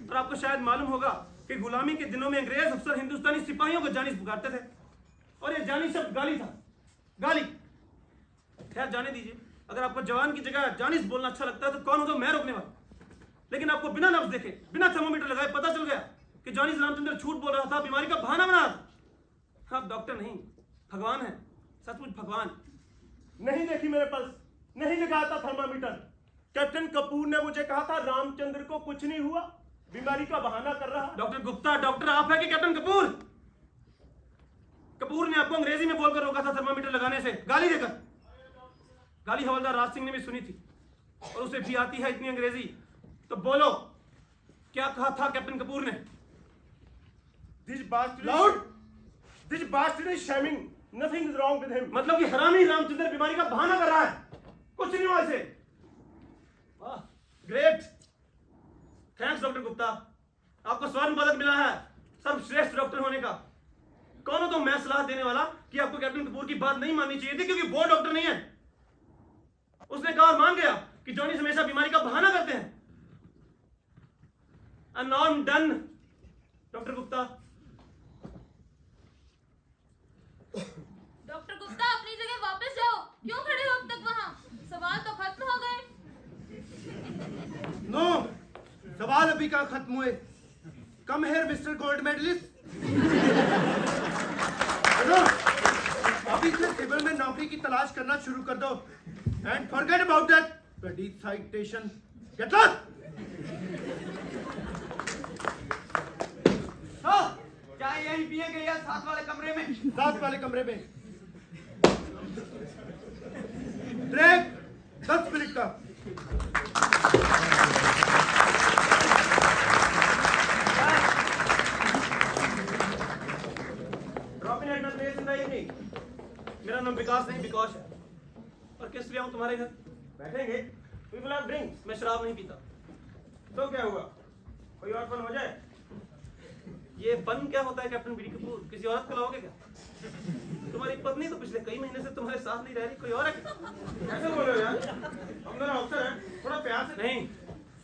और आपको शायद मालूम होगा कि गुलामी के दिनों में अंग्रेज अफसर हिंदुस्तानी सिपाहियों को जानिस पुकारते थे, और ये जानिस शब्द गाली था। गाली। खैर जाने दीजिए, अगर आपको जवान की जगह जानिस बोलना अच्छा लगता है तो कौन हो तो मैं रोकने वाला। लेकिन आपको बिना लफ्ज देखे, बिना थर्मोमीटर लगाए पता चल गया कि जानिस रामचंद्र झूठ बोल रहा था, बीमारी का बहाना बना रहा था। आप डॉक्टर नहीं, भगवान है, सचमुच भगवान। नहीं देखी मेरे पल्स, नहीं लगाया था थर्मामीटर। कैप्टन कपूर ने मुझे कहा था रामचंद्र को कुछ नहीं हुआ, बीमारी का बहाना कर रहा। डॉक्टर गुप्ता, डॉक्टर आप है कि कैप्टन कपूर? कपूर ने आपको अंग्रेजी में बोलकर रोका था थर्मामीटर लगाने से, गाली देकर। गाली हवलदार राज सिंह ने भी सुनी थी, और उसे भी आती है इतनी अंग्रेजी। तो बोलो, क्या कहा था कैप्टन कपूर ने? This bastard is shaming. Nothing is wrong with him. मतलब कि हरामी रामचंद्र बीमारी का बहाना कर रहा है, कुछ नहीं हुआ इसे। वाह, ग्रेट, थैंक्स डॉक्टर गुप्ता, आपको स्वर्ण पदक मिला है सर्वश्रेष्ठ डॉक्टर होने का। कौन हो तो मैं सलाह देने वाला कि आपको कैप्टन कपूर की बात नहीं माननी चाहिए थी, क्योंकि वो डॉक्टर नहीं है। उसने कहा और मान गया कि जॉनी हमेशा बीमारी का बहाना करते हैं। Non done doctor Gupta. Doctor Gupta, अपनी जगह वापस जाओ। क्यों खड़े हो अब तक वहाँ? सवाल तो खत्म हो गए। नो, सवाल अभी कहाँ खत्म हुए। Come here mister gold medallist. अभी से सिविल में नौकरी की तलाश करना शुरू कर दो। And forget about that bloody citation. Get lost. चाय यहीं पिए गई है, साथ वाले कमरे में। साथ वाले कमरे में। ब्रेक 10 मिनट का। Drop in at my place in the evening. मेरा नाम विकास नहीं विकास है। और किस लिए आऊं तुम्हारे घर? बैठेंगे। We will have drinks. मैं शराब नहीं पीता। तो क्या हुआ, कोई और फन हो जाए? ये फन क्या होता है कैप्टन बीडी कपूर? किसी औरत को लाओगे क्या? तुम्हारी पत्नी तो पिछले कई महीने से तुम्हारे साथ नहीं रह रही, कोई और है क्या? ऐसे बोलो यार, हम दोनों अफसर हैं, थोड़ा प्यार से। नहीं,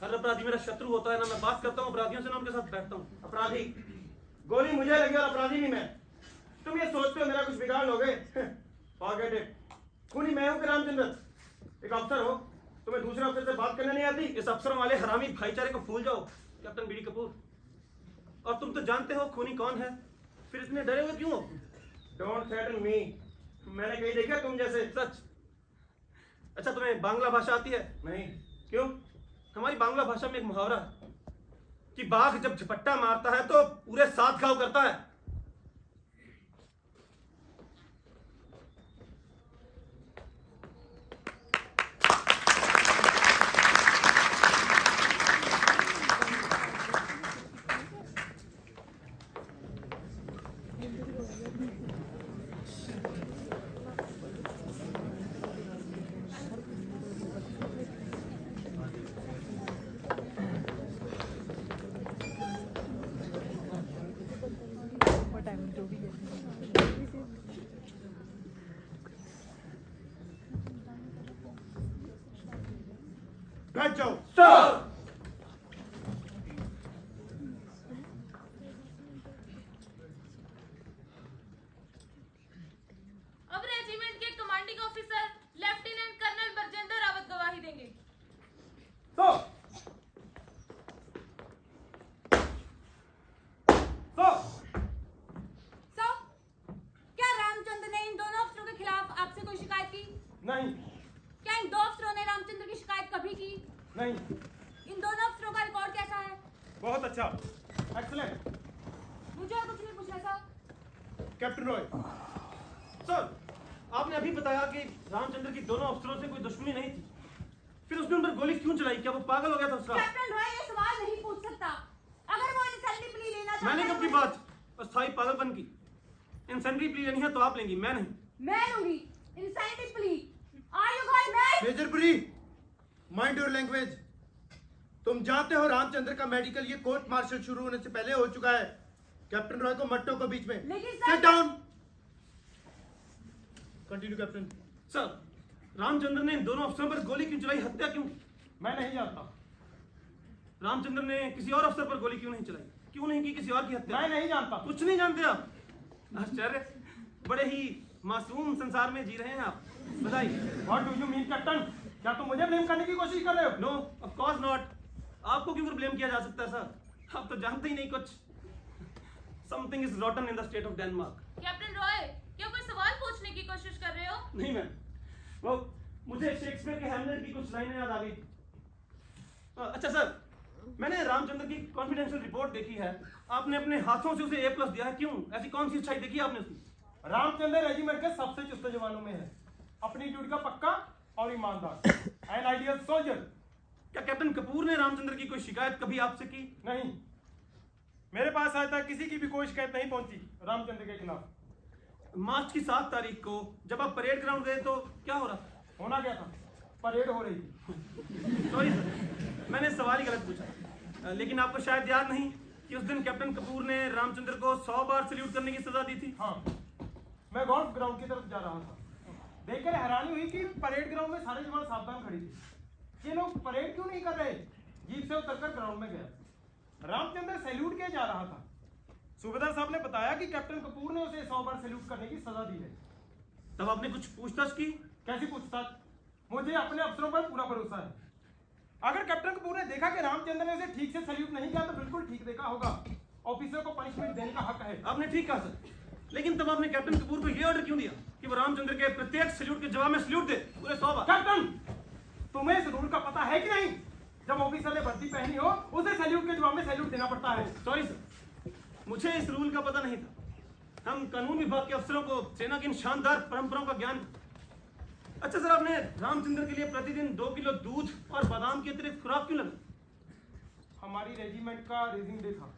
हर अपराधी मेरा शत्रु होता है ना। मैं बात करता हूँ अपराधियों से ना उनके साथ बैठता हूँ। अपराधी, गोली मुझे लगी और अपराधी नहीं मैं। तुम ये सोचते हो मेरा कुछ बिगाड़ लोगे? Forget it. खूनी मैं हूँ कि रामचंद्र? एक अफसर हो, तुम्हें दूसरे अफसर से बात करने नहीं आती? इस अफसरों वाले हरामी भाईचारे को भूल जाओ कैप्टन बीडी कपूर। और तुम तो जानते हो खूनी कौन है, फिर इतने डरे हुए क्यों हो? डोंट थ्रेटन मी। मैंने कहीं देखा तुम जैसे। सच अच्छा, तुम्हें बांग्ला भाषा आती है? नहीं। क्यों? हमारी बांग्ला भाषा में एक मुहावरा है कि बाघ जब झपट्टा मारता है तो पूरे 7 घाव करता है। बैठ जाओ। सर। अब रेजिमेंट के commanding officer lieutenant colonel Barjendra Rawat गवाही देंगे। तो सो क्या रामचंद्र ने इन दोनों अफसरों के खिलाफ आपसे कोई शिकायत की? नहीं। क्या इन दो अफसरों ने रामचंद्र की शिकायत कभी की? नहीं। इन दोनों अफसरों का रिकॉर्ड कैसा है? बहुत अच्छा, एक्सीलेंट। मुझे और कुछ नहीं पूछना सर। कैप्टन रॉय, सर, आपने अभी बताया कि रामचंद्र की दोनों अफसरों से कोई दुश्मनी नहीं थी, फिर उसने उन पर गोली क्यों चलाई? क्या वो पागल हो गया था उसका? कैप्टन रॉय ये सवाल नहीं पूछ सकता। अगर वो इंसल्टी प्ली लेना चाहता मैंने है कब की तो- बात अस्थाई पागलपन की? इंसेंट्री प्ली लेनी है तो आप लेंगी, मैं नहीं। मैं लूंगी इंसल्टी प्ली। Are you going mad? Major Puri, mind your language. तुम जानते हो रामचंद्र का मेडिकल ये कोर्ट मार्शल शुरू होने से पहले हो चुका है। कैप्टन रॉय को मत टोको बीच में। लेकिन sir- sit down. Continue captain. Sir, Ramchandra ने इन दोनों अफसरों पर गोली क्यों चलाई? हत्या क्यों की? मैं नहीं जानता। रामचंद्र ने किसी और अफसर पर गोली क्यों नहीं चलाई? क्यों नहीं की किसी और की हत्या? मैं नहीं जानता। कुछ नहीं जानते आप? आश्चर्य, बड़े ही मासूम संसार में जी रहे हैं आप। बधाई। What do you mean captain? क्या तुम मुझे ब्लेम करने की कोशिश कर रहे हो? No, of course not. आपको क्यों ब्लेम किया जा सकता है सर? आप तो जानते ही नहीं कुछ। Something is रॉटन in the state of Denmark. Captain Roy, क्या कोई सवाल पूछने की कोशिश कर रहे हो? नहीं मैम, वो मुझे शेक्सपियर के हैमलेट की कुछ लाइनें याद आ गई। अच्छा सर, मैंने रामचंद्र की कॉन्फिडेंशियल रिपोर्ट देखी है। आपने अपने हाथों से उसे A+ दिया है, क्यों? ऐसी कौन सी अच्छाई देखी आपने उसमें? रामचंद्र रेजिमेंट के सबसे चुस्त जवानों में है, अपनी ड्यूटी का पक्का और ईमानदार, एन आइडियल सोल्जर। क्या कैप्टन कपूर ने रामचंद्र की कोई शिकायत कभी आपसे की? नहीं, मेरे पास आज तक किसी की भी कोई शिकायत नहीं पहुंची रामचंद्र के खिलाफ। मार्च की 7 तारीख को जब आप परेड ग्राउंड गए तो क्या हो रहा था? होना क्या था? परेड हो रही थी। सॉरी सर, मैंने सवाल ही गलत पूछा। लेकिन आपको शायद याद नहीं कि उस दिन कैप्टन कपूर ने रामचंद्र को 100 बार सल्यूट करने की सजा दी थी। हाँ, मैं गोल्फ ग्राउंड की तरफ जा रहा था। देखकर हैरानी हुई कि परेड ग्राउंड में सारे जवान सावधान खड़ी थी। ये लोग परेड क्यों नहीं कर रहे? जीप से उतरकर ग्राउंड में गया। रामचंद्र सैल्यूट किया जा रहा था। सूबेदार साहब ने बताया कि कैप्टन कपूर ने उसे 100 बार सैल्यूट करने की सजा दी है। तब आपने कुछ पूछताछ की? कैसी पूछताछ? मुझे अपने अफसरों पर पूरा भरोसा है। अगर कैप्टन कपूर ने देखा कि रामचंद्र ने उसे ठीक से सैल्यूट नहीं किया तो बिल्कुल ठीक देखा होगा। ऑफिसर को पनिशमेंट देने का हक है। आपने ठीक कहा सर, लेकिन तब आपने कैप्टन कपूर को यह ऑर्डर क्यों दिया कि वो रामचंद्र के प्रत्येक सैल्यूट के जवाब में सैल्यूट दे पूरे 100 बार? कैप्टन, तुम्हें इस रूल का पता है कि नहीं? जब ऑफिसर ने वर्दी पहनी हो उसे सैल्यूट के जवाब में सैल्यूट देना पड़ता है। सॉरी सर, मुझे इस रूल का पता नहीं था। हम कानून विभाग के अफसरों को सेना की इन शानदार परंपराओं का ज्ञान। अच्छा सर, आपने रामचंद्र के लिए प्रतिदिन 2 किलो दूध और बादाम के अतिरिक्त खुराक क्यों लगा? हमारी रेजिमेंट का रेजिंग डे था।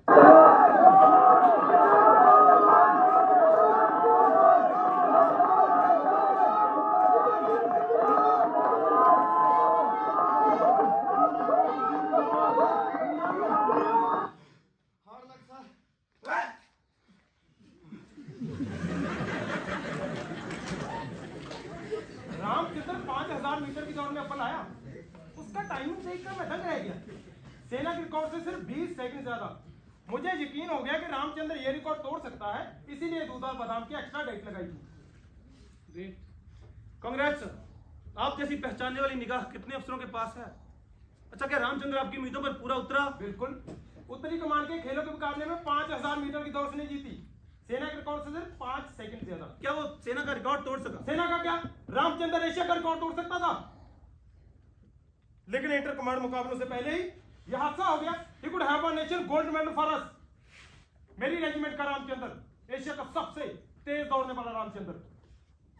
रामचंद्र 5000 मीटर की दौड़ में अव्वल आया। उसका टाइमिंग देखकर मैं दंग रह गया। सेना के रिकॉर्ड से सिर्फ 20 सेकंड ज्यादा। मुझे यकीन हो गया कि रामचंद्र ये रिकॉर्ड तोड़ सकता है, इसीलिए दूध और बादाम की एक्स्ट्रा डाइट लगाई थी। Great, Congress sir. आप जैसी पहचानने वाली निगाह कितने अफसरों के पास है? अच्छा, क्या रामचंद्र आपकी उम्मीदों पर पूरा उतरा? बिल्कुल। उत्तरी कमान के खेलों के मुकाबले में 5000 मीटर की दौड़ उसने जीती। सेना के रिकॉर्ड से सिर्फ 5 सेकंड ज्यादा। क्या वो सेना का रिकॉर्ड तोड़ सका? सेना का क्या, रामचंद्र एशिया का रिकॉर्ड तोड़ सकता था। लेकिन इंटर कमांड मुकाबलों से पहले ही यह हादसा हो गया। He could have won nation gold medal for us। मेरी रेजिमेंट का रामचंद्र एशिया का सबसे तेज दौड़ने वाला रामचंद्र।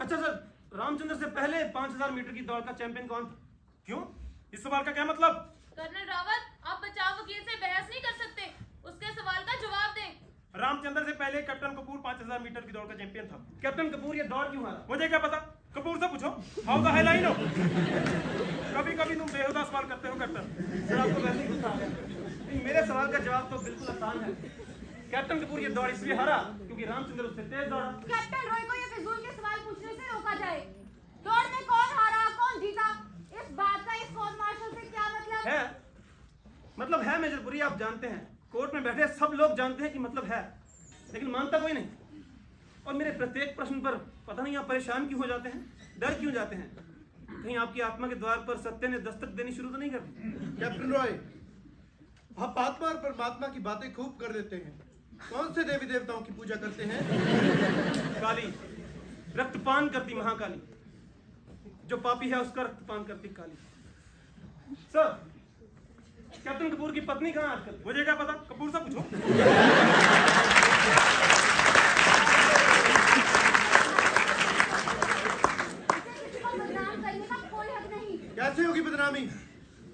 अच्छा सर, रामचंद्र से पहले 5000 मीटर की दौड़ का चैंपियन कौन था? क्यों? इस सवाल का क्या मतलब? कर्नल रावत, आप बचाव वकील से बहस नहीं कर सकते, उसके सवाल का जवाब दें। रामचंद्र से पहले कैप्टन कपूर 5000 मीटर की दौड़ का चैंपियन था। कैप्टन कपूर ये दौड़ क्यों हारा? मुझे क्या पता, कपूर से पूछो। How the hell I know. कभी कभी तुम बेहुदा सवाल करते हो कैप्टन। सर आपको वैसे ही गुस्सा आ गया। नहीं, मेरे सवाल का जवाब तो बिल्कुल आसान है। कैप्टन कपूर ये दौड़ इसलिए हारा क्योंकि रामचंद्र उससे तेज दौड़ा। कैप्टन रॉय को ये फिजूल के सवाल पूछने से रोका जाए। दौड़ में कौन हारा, कौन जीता, इस बात का इस कोर्ट मार्शल से क्या मतलब है? मतलब है मेजर पुरी, आप जानते हैं, कोर्ट में बैठे सब लोग जानते हैं कि मतलब है, लेकिन मानता कोई नहीं। और मेरे प्रत्येक प्रश्न पर पता नहीं आप परेशान क्यों हो जाते हैं, डर क्यों जाते हैं? कहीं आपकी आत्मा के द्वार पर सत्य ने दस्तक देनी शुरू तो नहीं कर दी? कैप्टन रॉय, आप आत्मा और परमात्मा की बातें खूब कर देते हैं। कौन से देवी देवताओं की पूजा करते हैं? काली, रक्तपान करती महाकाली, जो पापी है उसका रक्तपान करती काली। सर, कैप्टन कपूर की पत्नी कहाँ है आजकल? मुझे क्या पता, कपूर से पूछो। किसी को बदनाम करने का कोई हक नहीं। कैसे होगी बदनामी?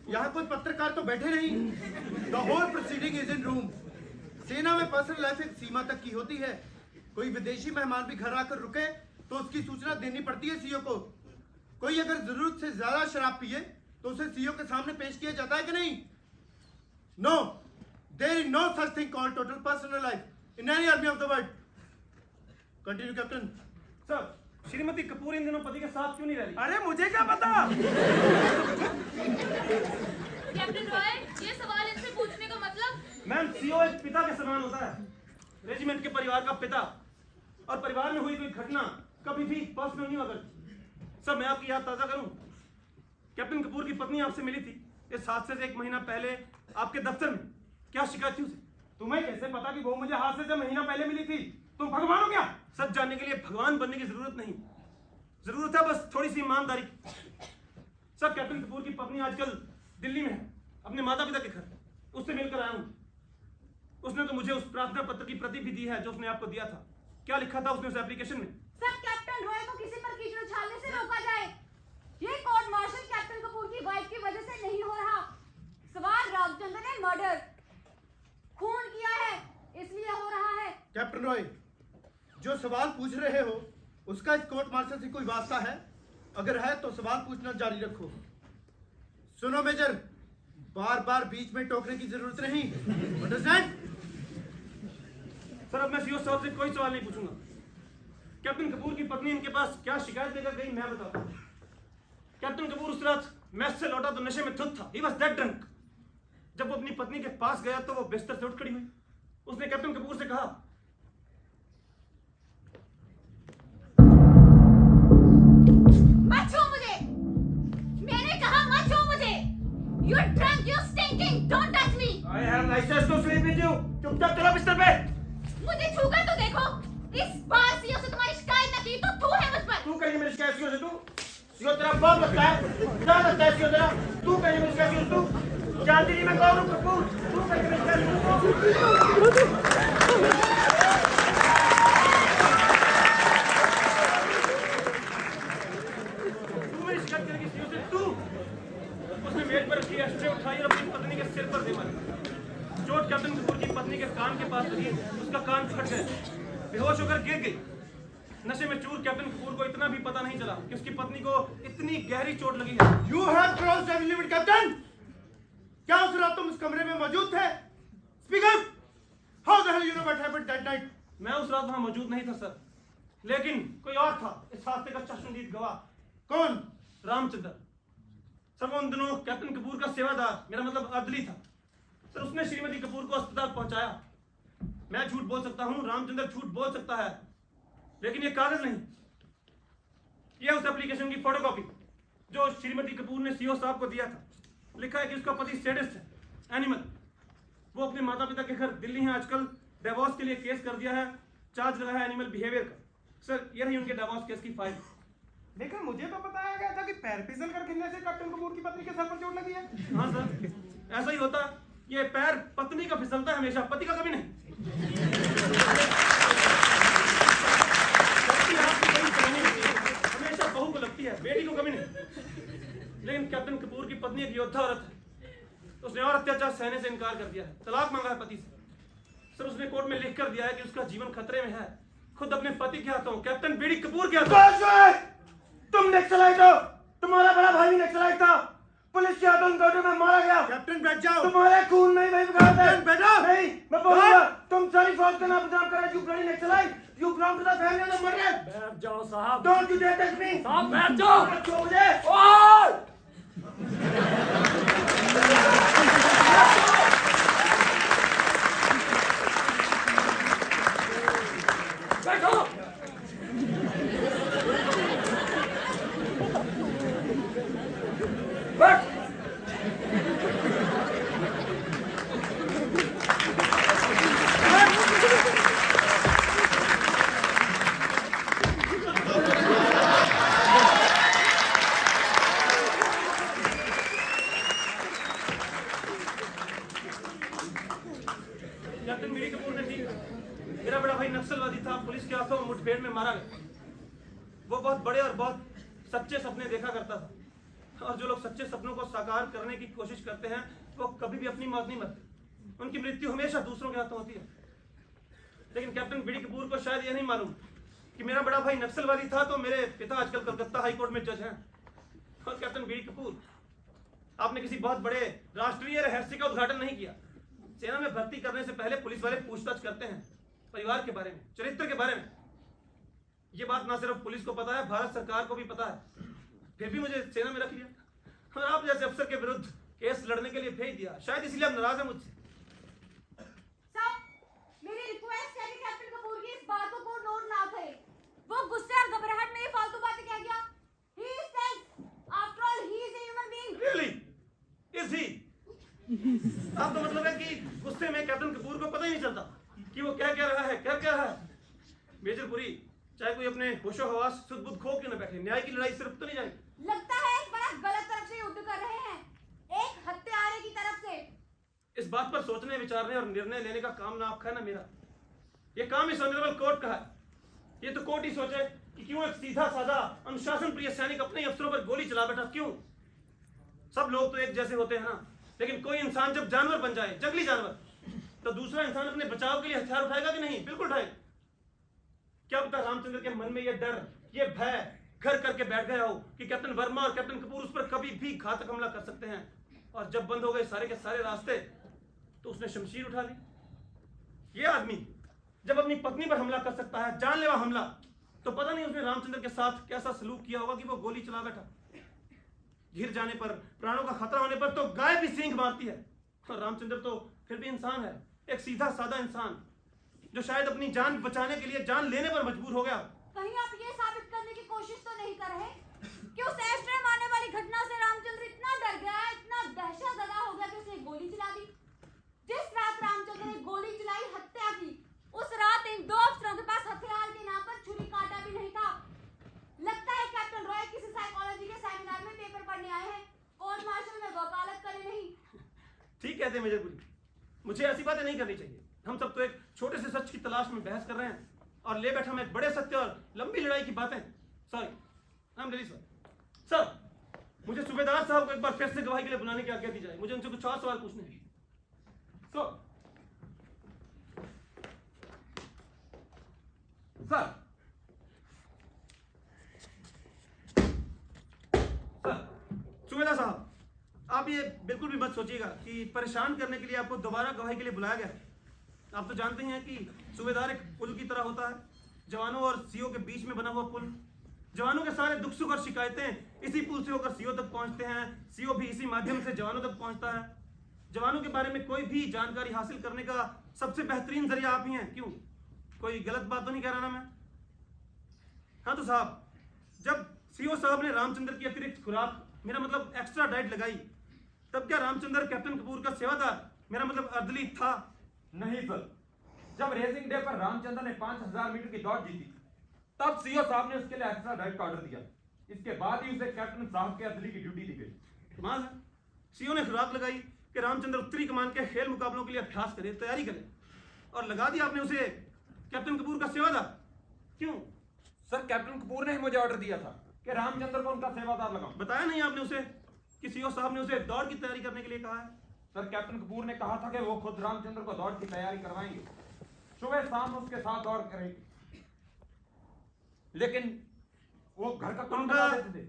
यहाँ कोई पत्रकार तो बैठे नहीं। The whole proceeding is in room. सेना में पर्सनल लाइफ एक सीमा तक की होती है। कोई विदेशी मेहमान भी घर आकर रुके तो उसकी सूचना देनी पड़ती है सीओ को। कोई अगर जरूरत से ज्यादा शराब पिए तो उसे सीओ के सामने पेश किया जाता है कि नहीं? No, there is no such thing called total personal life in any army of the world. Continue captain. Sir, Shrimati Kapoor इन दिनों पति के साथ क्यों नहीं रह रही? अरे मुझे क्या पता। कैप्टन रॉय, ये सवाल इनसे पूछने का मतलब? मैम, सीओ एक पिता के समान होता है, रेजिमेंट के परिवार का पिता। और परिवार में हुई कोई घटना कभी भी पर्सनल नहीं हुआ करती। सर, मैं आपकी याद ताजा करूं, कैप्टन कपूर की पत्नी आपसे मिली थी इस हादसे से 1 महीना पहले आपके दफ्तर में। क्या शिकायत थी उसे? तुम्हें कैसे पता कि वो मुझे हादसे से महीना पहले मिली थी? तुम भगवान हो क्या? सच जानने के लिए भगवान बनने की जरूरत नहीं, जरूरत है बस थोड़ी सी ईमानदारी की। सर, कैप्टन कपूर की पत्नी आजकल दिल्ली में है, अपने माता पिता के घर। उससे मिलकर आया हूं। उसने तो मुझे उस प्रार्थना पत्र की प्रति भी दी है जो उसने आपको दिया था। क्या लिखा था उसने उस एप्लीकेशन में? सर, कैप्टन रॉय को किसी पर कीचड़ उछालने से रोका जाए। ये कोर्ट मार्शल कैप्टन कपूर की वाइफ की वजह से नहीं हो रहा। सवार रामचंद्र ने मर्डर, खून किया है, इसलिए हो रहा है। कैप्टन रॉय, जो सवाल पूछ रहे हो उसका इस कोर्ट मार्शल से कोई वास्ता है? अगर है तो सवाल पूछना जारी रखो। सुनो मेजर, बार बार बीच में टोकने की जरूरत नहीं। अंडरस्टैंड? सर, अब मैं सीओ साहब से कोई सवाल नहीं पूछूंगा। कैप्टन कपूर की पत्नी इनके पास क्या शिकायत लेकर गई मैं बताता हूं। कैप्टन कपूर उस रात मैच से लौटा तो नशे में धुत था। He was that drunk। जब वो अपनी पत्नी के पास गया तो वो बिस्तर से उठ खड़ी हुई। उसने कैप्टन कपूर से कहा, मत छू मुझे। मैंने कहा मत छू मुझे। You're drunk, you're stinking, don't touch me। I have license to sleep with you। चुपचाप चलो बिस्तर पे। मुझे छूकर तो देखो। इस बार सीओ से तुम्हारी शिकायत न की तो तू है मुझ पर। तू कहीं मेरी शिकायत सीओ से? तू सीओ तेरा बाप लगता है? क्या लगता है सीओ तेरा? तू कहीं मेरी शिकायत सीओ से? तू जानती नहीं मैं कौन हूँ कपूर? तू कहीं मेरी शिकायत सीओ से? तू मेरी शिकायत करेगी सीओ से? तू? उसने मेज पर रखी एस्ट्रे उठाई और अपनी पत्नी के सिर पर दे मारी। चोट कैप्टन कपूर की पत्नी के कान के पास लगी, उसका कान फट गया, बेहोश होकर गिर गई। नशे में चूर कैप्टन कपूर को इतना भी पता नहीं चला कि उसकी पत्नी को इतनी गहरी चोट लगी है। You have crossed every limit, captain. क्या उस रात तुम इस कमरे में मौजूद थे? Speak up। How the hell you know what happened that night? मैं उस रात वहां मौजूद नहीं था सर, लेकिन कोई और था इस हादसे का चश्मदीद गवाह। कौन? रामचंद्र। सर, वो उन दिनों कैप्टन कपूर का सेवादार, मेरा मतलब अदली था। सर, उसने श्रीमती कपूर को अस्पताल पहुंचाया। मैं झूठ बोल सकता हूं, रामचंद्र झूठ बोल सकता है, लेकिन ये कागज नहीं, ये उस एप्लीकेशन की फोटोकॉपी जो श्रीमती कपूर ने सीओ साहब को दिया था। लिखा है कि उसका पति सैडिस्ट है, एनिमल। वो अपने माता पिता के घर दिल्ली हैं आजकल। डिवोर्स के लिए केस कर दिया है, चार्ज लगा है एनिमल बिहेवियर का। सर, ये रही उनके डिवोर्स केस की फाइल। लेकिन मुझे तो बताया गया था कि पैर फिसल कर गिरने से कैप्टन कपूर की पत्नी के सर पर चोट लगी है। हाँ सर, ऐसा ही होता है। ये पैर पत्नी का फिसलता है हमेशा, पति का कभी नहीं। हमेशा बहू को लगती है, बेटी को कभी नहीं। लेकिन कैप्टन कपूर की पत्नी एक योद्धा औरत है, तो उसने और अत्याचार सहने से इनकार कर दिया है, तलाक मांगा है पति से। सर उसने कोर्ट में लिख कर दिया है कि उसका जीवन खतरे में है, खुद अपने पति के हाथों, कैप्टन बीडी कपूर के हाथों। तुम नक्सलाइट हो, तुम्हारा बड़ा भाई भी नक्सलाइट था, पुलिस के हाथों एनकाउंटर में मारा गया। कैप्टन बैठ जाओ। तुम्हारे खून में ही वही बगावत है। कैप्टन बैठो। नहीं, मैं बोलूंगा, तुम सारी फौज का नाम बदनाम कर रहे, you bloody Naxalite, you belong to the family of the murder. बैठ जाओ साहब। Don't you dare touch me. साहब बैठ जाओ। छोड़ मुझे। ओए! बैठो। बैठ। कैप्टन बीडी कपूर ने ठीक, मेरा बड़ा भाई नक्सलवादी था, पुलिस के हाथों मुठभेड़ में मारा गया। वो बहुत बड़े और बहुत सच्चे सपने देखा करता था, और जो लोग सच्चे सपनों को साकार करने की कोशिश करते हैं वो कभी भी अपनी मौत नहीं मरते, उनकी मृत्यु हमेशा दूसरों के हाथों होती है। लेकिन कैप्टन बीडी कपूर को शायद ये नहीं मालूम कि मेरा बड़ा भाई नक्सलवादी था तो मेरे पिता आजकल कलकत्ता हाई कोर्ट में जज हैं। और कैप्टन बीडी कपूर, आपने किसी बहुत बड़े राष्ट्रीय रहस्य का उद्घाटन नहीं किया। सेना में भर्ती करने से पहले पुलिस वाले पूछताछ करते हैं परिवार के बारे में, चरित्र के बारे में। ये बात ना सिर्फ पुलिस को पता है, भारत सरकार को भी पता है, फिर भी मुझे सेना में रख लिया और आप जैसे अफसर के विरुद्ध केस लड़ने के लिए भेज दिया। शायद इसलिए आप नाराज हैं मुझसे। साहब, मेरी रिक्वेस्ट है कि कैप्टन कपूर की इस बात को नोट ना करे। वो गुस्से और घबराहट में ये फालतू बातें कह गया। He is dead. After all, he is a human being. Really? Is he? आप तो मतलब है कि गुस्से में कैप्टन कपूर को पता ही नहीं चलता कि वो क्या रहा है, क्या रहा है। मेजर पुरी, चाहे कोई अपने होशो हवास सुध बुध खो क्यों न बैठे, न्याय की लड़ाई सिर्फ तो नहीं जाएगी। लगता है एक बड़ा गलत तरफ से युद्ध कर रहे हैं, एक हत्यारे की तरफ से। इस बात पर सोचने, विचारने और निर्णय लेने का काम ना आपका है ना मेरा। ये काम इस ऑनरेबल कोर्ट का है। ये तो कोर्ट ही सोचे कि क्यों एक सीधा साधा अनुशासन प्रिय सैनिक अपने अफसरों पर गोली चला बैठा। क्यों? सब लोग तो एक जैसे होते हैं ना, लेकिन कोई इंसान जब जानवर बन जाए, जंगली जानवर, तो दूसरा इंसान अपने बचाव के लिए हथियार उठाएगा कि नहीं? बिल्कुल उठाएगा। क्या पता रामचंद्र के मन में ये डर, ये भय घर करके बैठ गया हो कि कैप्टन वर्मा और कैप्टन कपूर उस पर कभी भी घातक हमला कर सकते हैं। और जब बंद हो गए सारे के सारे रास्ते तो उसने शमशीर उठा ली। ये आदमी जब अपनी पत्नी पर हमला कर सकता है, जानलेवा हमला, तो पता नहीं उसने रामचंद्र के साथ कैसा सलूक किया होगा कि वो गोली चला बैठा। घिर जाने पर, प्राणों का खतरा होने पर तो गाय भी सींग मारती है, और रामचंद्र तो फिर भी इंसान है, एक सीधा साधा इंसान जो शायद अपनी जान बचाने के लिए जान लेने पर मजबूर हो गया। कहीं आप ये साबित करने की कोशिश तो नहीं कर रहे कि उस एस्ट्रे मारने वाली घटना से रामचंद्र इतना डर गया, इतना दहशतज़दा हो गया कि उसने गोली चला दी। जिस रात रामचंद्र ने गोली चलाई, हत्या की, उस रात इन दो अफसरों के पास हथियार के नाम पर छुरी कांटा भी नहीं था। लगता है कैप्टन रॉय किसी साइकोलॉजी के सेमिनार में पेपर पढ़ने आए हैं, कोर्ट मार्शल में वकालत करे नहीं। ठीक कहते हैं मेजर पुरी, मुझे ऐसी बातें नहीं करनी चाहिए। हम सब तो एक छोटे से सच की तलाश में बहस कर रहे हैं, और ले बैठा मैं एक बड़े सत्य और लंबी लड़ाई की बातें। Sorry, I am really sorry. Sir, मुझे सूबेदार साहब को एक बार फिर से गवाही के लिए बुलाने की आज्ञा दी जाए, मुझे उनसे कुछ और सवाल पूछने हैं। सर, सूबेदार साहब, आप ये बिल्कुल भी मत सोचिएगा कि परेशान करने के लिए आपको दोबारा गवाही के लिए बुलाया गया है। आप तो जानते हैं कि सूबेदार एक पुल की तरह होता है, जवानों और सीओ के बीच में बना हुआ पुल। जवानों के सारे दुख सुख और शिकायतें इसी पुल से होकर सीओ तक पहुंचते हैं, सीओ भी इसी माध्यम से जवानों तक पहुंचता है। जवानों के बारे में कोई भी जानकारी हासिल करने का सबसे बेहतरीन जरिया आप ही हैं। क्यों, कोई गलत बात तो नहीं कह रहा ना मैं? हाँ तो साहब, जब सीओ साहब ने रामचंद्र की अतिरिक्त खुराक, मेरा मतलब एक्स्ट्रा डाइट लगाई, तब क्या रामचंद्र कैप्टन कपूर का सेवादार, मेरा मतलब अर्दली था? नहीं सर, जब रेसिंग डे पर रामचंद्र ने 5000 मीटर की दौड़ जीती, तब सीओ साहब ने उसके लिए एक्स्ट्रा डाइट का ऑर्डर दिया। इसके बाद ही उसे कैप्टन साहब के अदली की ड्यूटी दी गई। कमाल है, सीओ ने खुराक लगाई कि रामचंद्र उत्तरी कमान के खेल मुकाबलों के लिए अभ्यास करे, तैयारी करे, और लगा दिया आपने उसे कैप्टन कपूर का सेवादार। क्यों? सर कैप्टन कपूर ने ही मुझे ऑर्डर दिया था कि रामचंद्र को उनका सेवादार लगाऊं। बताया नहीं आपने उसे कि सीओ साहब ने उसे दौड़ की तैयारी करने के लिए कहा है? सर कैप्टन कपूर ने कहा था कि वो खुद रामचंद्र को दौड़ की तैयारी करवाएंगे, सुबह शाम उसके साथ दौड़ करेंगे, लेकिन वो घर का काम उनका बता देते थे।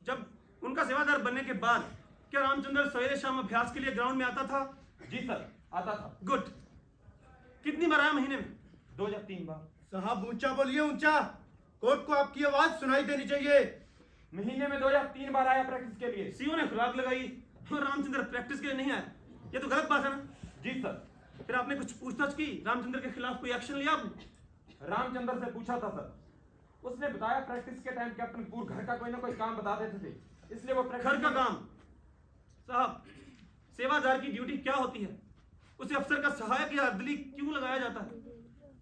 जब उनका सेवादार बनने के बाद क्या रामचंद्र सवेरे शाम अभ्यास के लिए ग्राउंड में आता था? जी सर आता था। गुड। कितनी बार आया महीने में? 2 या 3 बार। साहब ऊंचा बोलिए, ऊंचा। कोर्ट को आपकी आवाज सुनाई देनी चाहिए। महीने में 2 या 3 बार आया प्रैक्टिस के लिए। सीओ ने खुराक लगाई और रामचंद्र प्रैक्टिस के लिए नहीं आया, ये तो गलत बात है ना? जी सर। फिर आपने कुछ पूछताछ की, रामचंद्र के खिलाफ कोई एक्शन लिया आपने? रामचंद्र से पूछा था सर, उसने बताया प्रैक्टिस के टाइम कैप्टन कपूर घर का कोई ना कोई काम बता देते थे, इसलिए वो घर का काम? साहब, सेवादार की ड्यूटी क्या होती है? उसे अफसर का सहायक या अर्दली क्यों लगाया जाता है?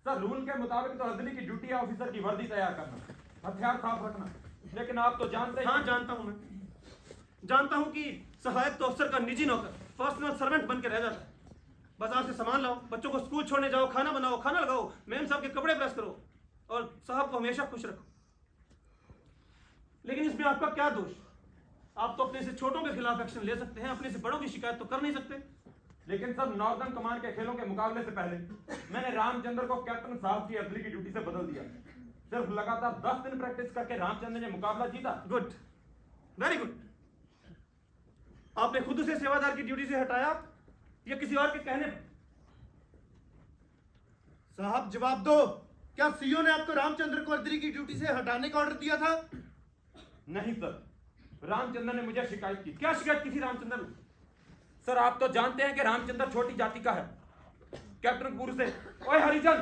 सर रूल के मुताबिक तो अर्दली की ड्यूटी है ऑफिसर की वर्दी तैयार करना, हथियार साफ रखना, लेकिन आप तो जानते हैं। हाँ जानता हूं, मैं जानता हूं कि सहायक तो अफसर का निजी नौकर, पर्सनल सर्वेंट बन के रह जाता है। बाजार से सामान लाओ, बच्चों को स्कूल छोड़ने जाओ, खाना बनाओ, खाना लगाओ, मेम साहब के कपड़े प्रेस करो और साहब को हमेशा खुश रखो। लेकिन इसमें आपका क्या दोष? आप तो अपने से छोटों के खिलाफ एक्शन ले सकते हैं, अपने से बड़ों की शिकायत तो कर नहीं सकते। लेकिन सर नॉर्दर्न कमान के खेलों के मुकाबले से पहले मैंने रामचंद्र को कैप्टन साहब की अदली की ड्यूटी से बदल दिया। सिर्फ लगातार 10 दिन प्रैक्टिस करके रामचंद्र ने मुकाबला जीता। Good, very good. आपने खुद उसे सेवादार की ड्यूटी से हटाया या किसी और के कहने पर? साहब जवाब दो, क्या सीओ ने आपको रामचंद्र को अदली की ड्यूटी से हटाने का ऑर्डर दिया था? नहीं सर, रामचंद्र ने मुझे शिकायत की। क्या शिकायत की थी रामचंद्र ने? सर आप तो जानते हैं कि रामचंद्र छोटी जाति का है। कैप्टन कपूर से ओए हरिजन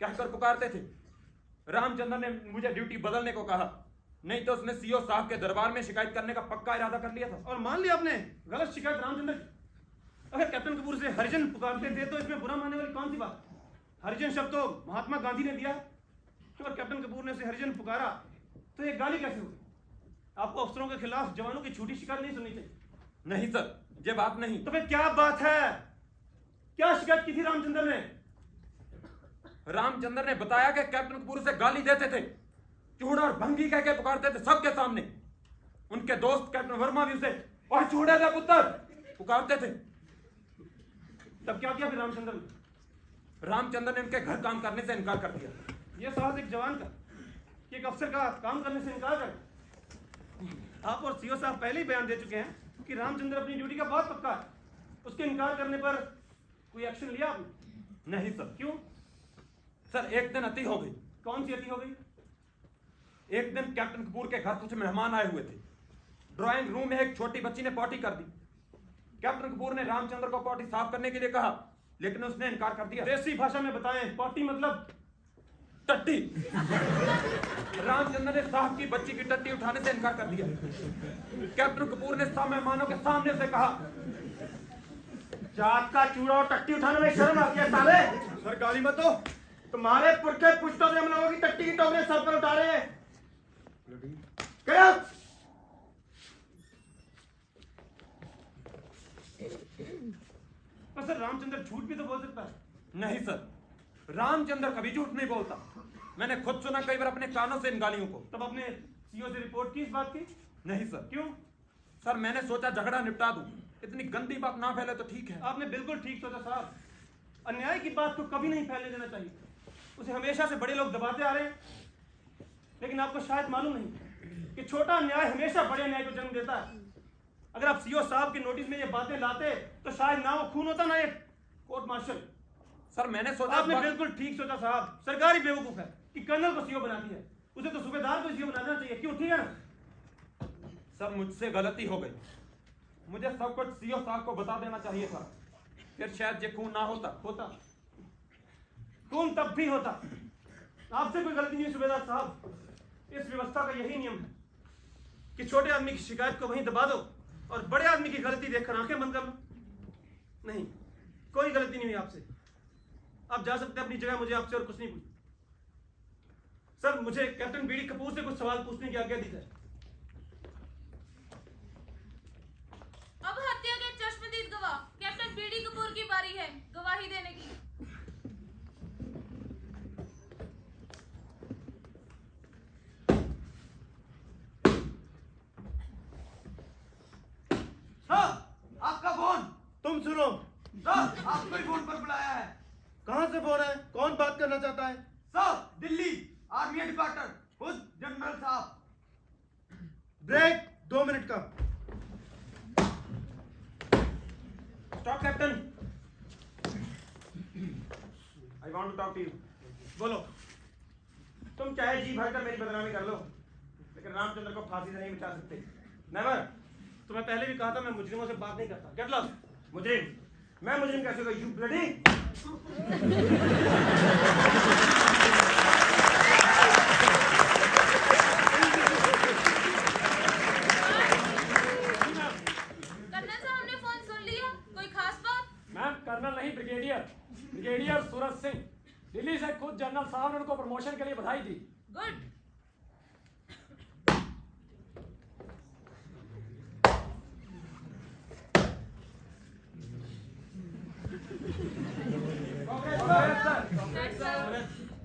कहकर पुकारते थे। रामचंद्र ने मुझे ड्यूटी बदलने को कहा, नहीं तो उसने सीओ साहब के दरबार में शिकायत करने का पक्का इरादा कर लिया था। और मान लिया आपने गलत शिकायत रामचंद्र की? अगर कैप्टन कपूर से हरिजन पुकारते थे तो इसमें बुरा मानने वाली कौन सी बात? हरिजन शब्द तो महात्मा गांधी ने दिया, और कैप्टन कपूर ने उसे हरिजन पुकारा तो ये गाली कैसे हुई? आपको अफसरों के खिलाफ जवानों की झूठी शिकायत नहीं सुननी चाहिए। नहीं सर, ये बात नहीं। तो फिर क्या बात है? क्या शिकायत की थी रामचंद्र ने? रामचंद्र ने बताया कि कैप्टन कपूर उसे गाली देते थे, चूड़ा और भंगी कह के पुकारते थे सबके सामने। उनके दोस्त कैप्टन वर्मा भी उसे ओए चूड़े दे पुत्र पुकारते थे। तब क्या किया फिर रामचंद्र ने? रामचंद्र ने उनके घर काम करने से इनकार कर दिया। यह साहस एक जवान का कि एक अफसर का काम करने से इनकार कर? आप और सीओ साहब पहले ही बयान दे चुके हैं कि रामचंद्र अपनी ड्यूटी का बहुत पक्का है। उसके इनकार करने पर कोई एक्शन लिया आपने? नहीं सर। क्यों? सर एक दिन अति हो गई। कौन सी अति हो गई? एक दिन कैप्टन कपूर के घर कुछ मेहमान आए हुए थे। ड्राइंग रूम में एक छोटी बच्ची ने पॉटी कर दी। कैप्टन कपूर ने रामचंद्र को पॉटी साफ करने के लिए कहा, लेकिन उसने इनकार कर दिया। देसी भाषा में बताएं, पॉटी मतलब? टट्टी। रामचंद्र ने साहब की बच्ची की टट्टी उठाने से इनकार कर दिया। कैप्टन कपूर ने सब मेहमानों के सामने से कहा, जात का चूड़ा और टट्टी उठाने में शर्म आती है साले? सर गाली मत दो। तुम्हारे पुरखे पुश्तों से हम लोगों की टट्टी की टोकरे सर पर उठा रहे हैं। क्या? पर सर रामचंद्र झूठ भी तो बोल सकता है। नहीं सर, रामचंद्र कभी झूठ नहीं बोलता। मैंने खुद सुना कई बार अपने कानों से इन गालियों को। तब आपने सीओ से रिपोर्ट की इस बात की? नहीं सर। क्यों? सर मैंने सोचा झगड़ा निपटा दूं, इतनी गंदी बात ना फैले तो ठीक है। आपने बिल्कुल ठीक सोचा साहब। अन्याय की बात को कभी नहीं फैलने देना चाहिए। उसे हमेशा से बड़े लोग दबाते आ रहे हैं, लेकिन आपको शायद मालूम नहीं कि छोटा अन्याय हमेशा बड़े अन्याय को जन्म देता है। अगर आप सीओ साहब के नोटिस में ये बातें लाते तो शायद ना वो खून होता ना एक कोर्ट मार्शल। सर मैंने सोचा आपने बिल्कुल ठीक सोचा साहब। सरकारी बेवकूफ है कि कर्नल को सीओ बनाती है, उसे तो सूबेदार को सीओ बनाना चाहिए। क्यों? ठीक है ना? सर मुझसे गलती हो गई। मुझे सब कुछ सीओ साहब को बता देना चाहिए था, फिर शायद ये खून ना होता। खून तब भी होता। आपसे कोई गलती नहीं सूबेदार साहब। इस व्यवस्था का यही नियम है कि छोटे आदमी की शिकायत को वहीं दबा दो और बड़े आदमी की गलती देखकर आंखें बंद कर लो। नहीं, कोई गलती नहीं हुई आपसे। आप जा सकते हैं अपनी जगह, मुझे आपसे और कुछ नहीं पूछना। सर मुझे कैप्टन बीडी कपूर से कुछ सवाल पूछने की आज्ञा दी जाए। गवाह कैप्टन बीडी कपूर की बारी है गवाही देने की। सर, आपका फोन। तुम सुनो। सर, आपको ही फोन पर बुलाया है। कहां से फोन है? कौन बात करना चाहता है? सर, दिल्ली आर्मी हेडक्वार्टर, खुद जनरल साहब। ब्रेक 2 मिनट का। Stop captain, I want to talk to you. बोलो। तुम चाहे जी भर कर मेरी बदनामी कर लो, लेकिन रामचंद्र को फांसी से नहीं बचा सकते। नेवर। तो मैं पहले भी कहा था मैं मुजरिमों से बात नहीं करता। Get lost. मुजरिम? मैं मुजरिम कैसे हुआ? You bloody. कर्नल साहब ने फोन सुन लिया, कोई खास बात? मैम कर्नल नहीं ब्रिगेडियर सूरज सिंह, दिल्ली से खुद जनरल साहब ने उनको प्रमोशन के लिए बधाई दी। गुड।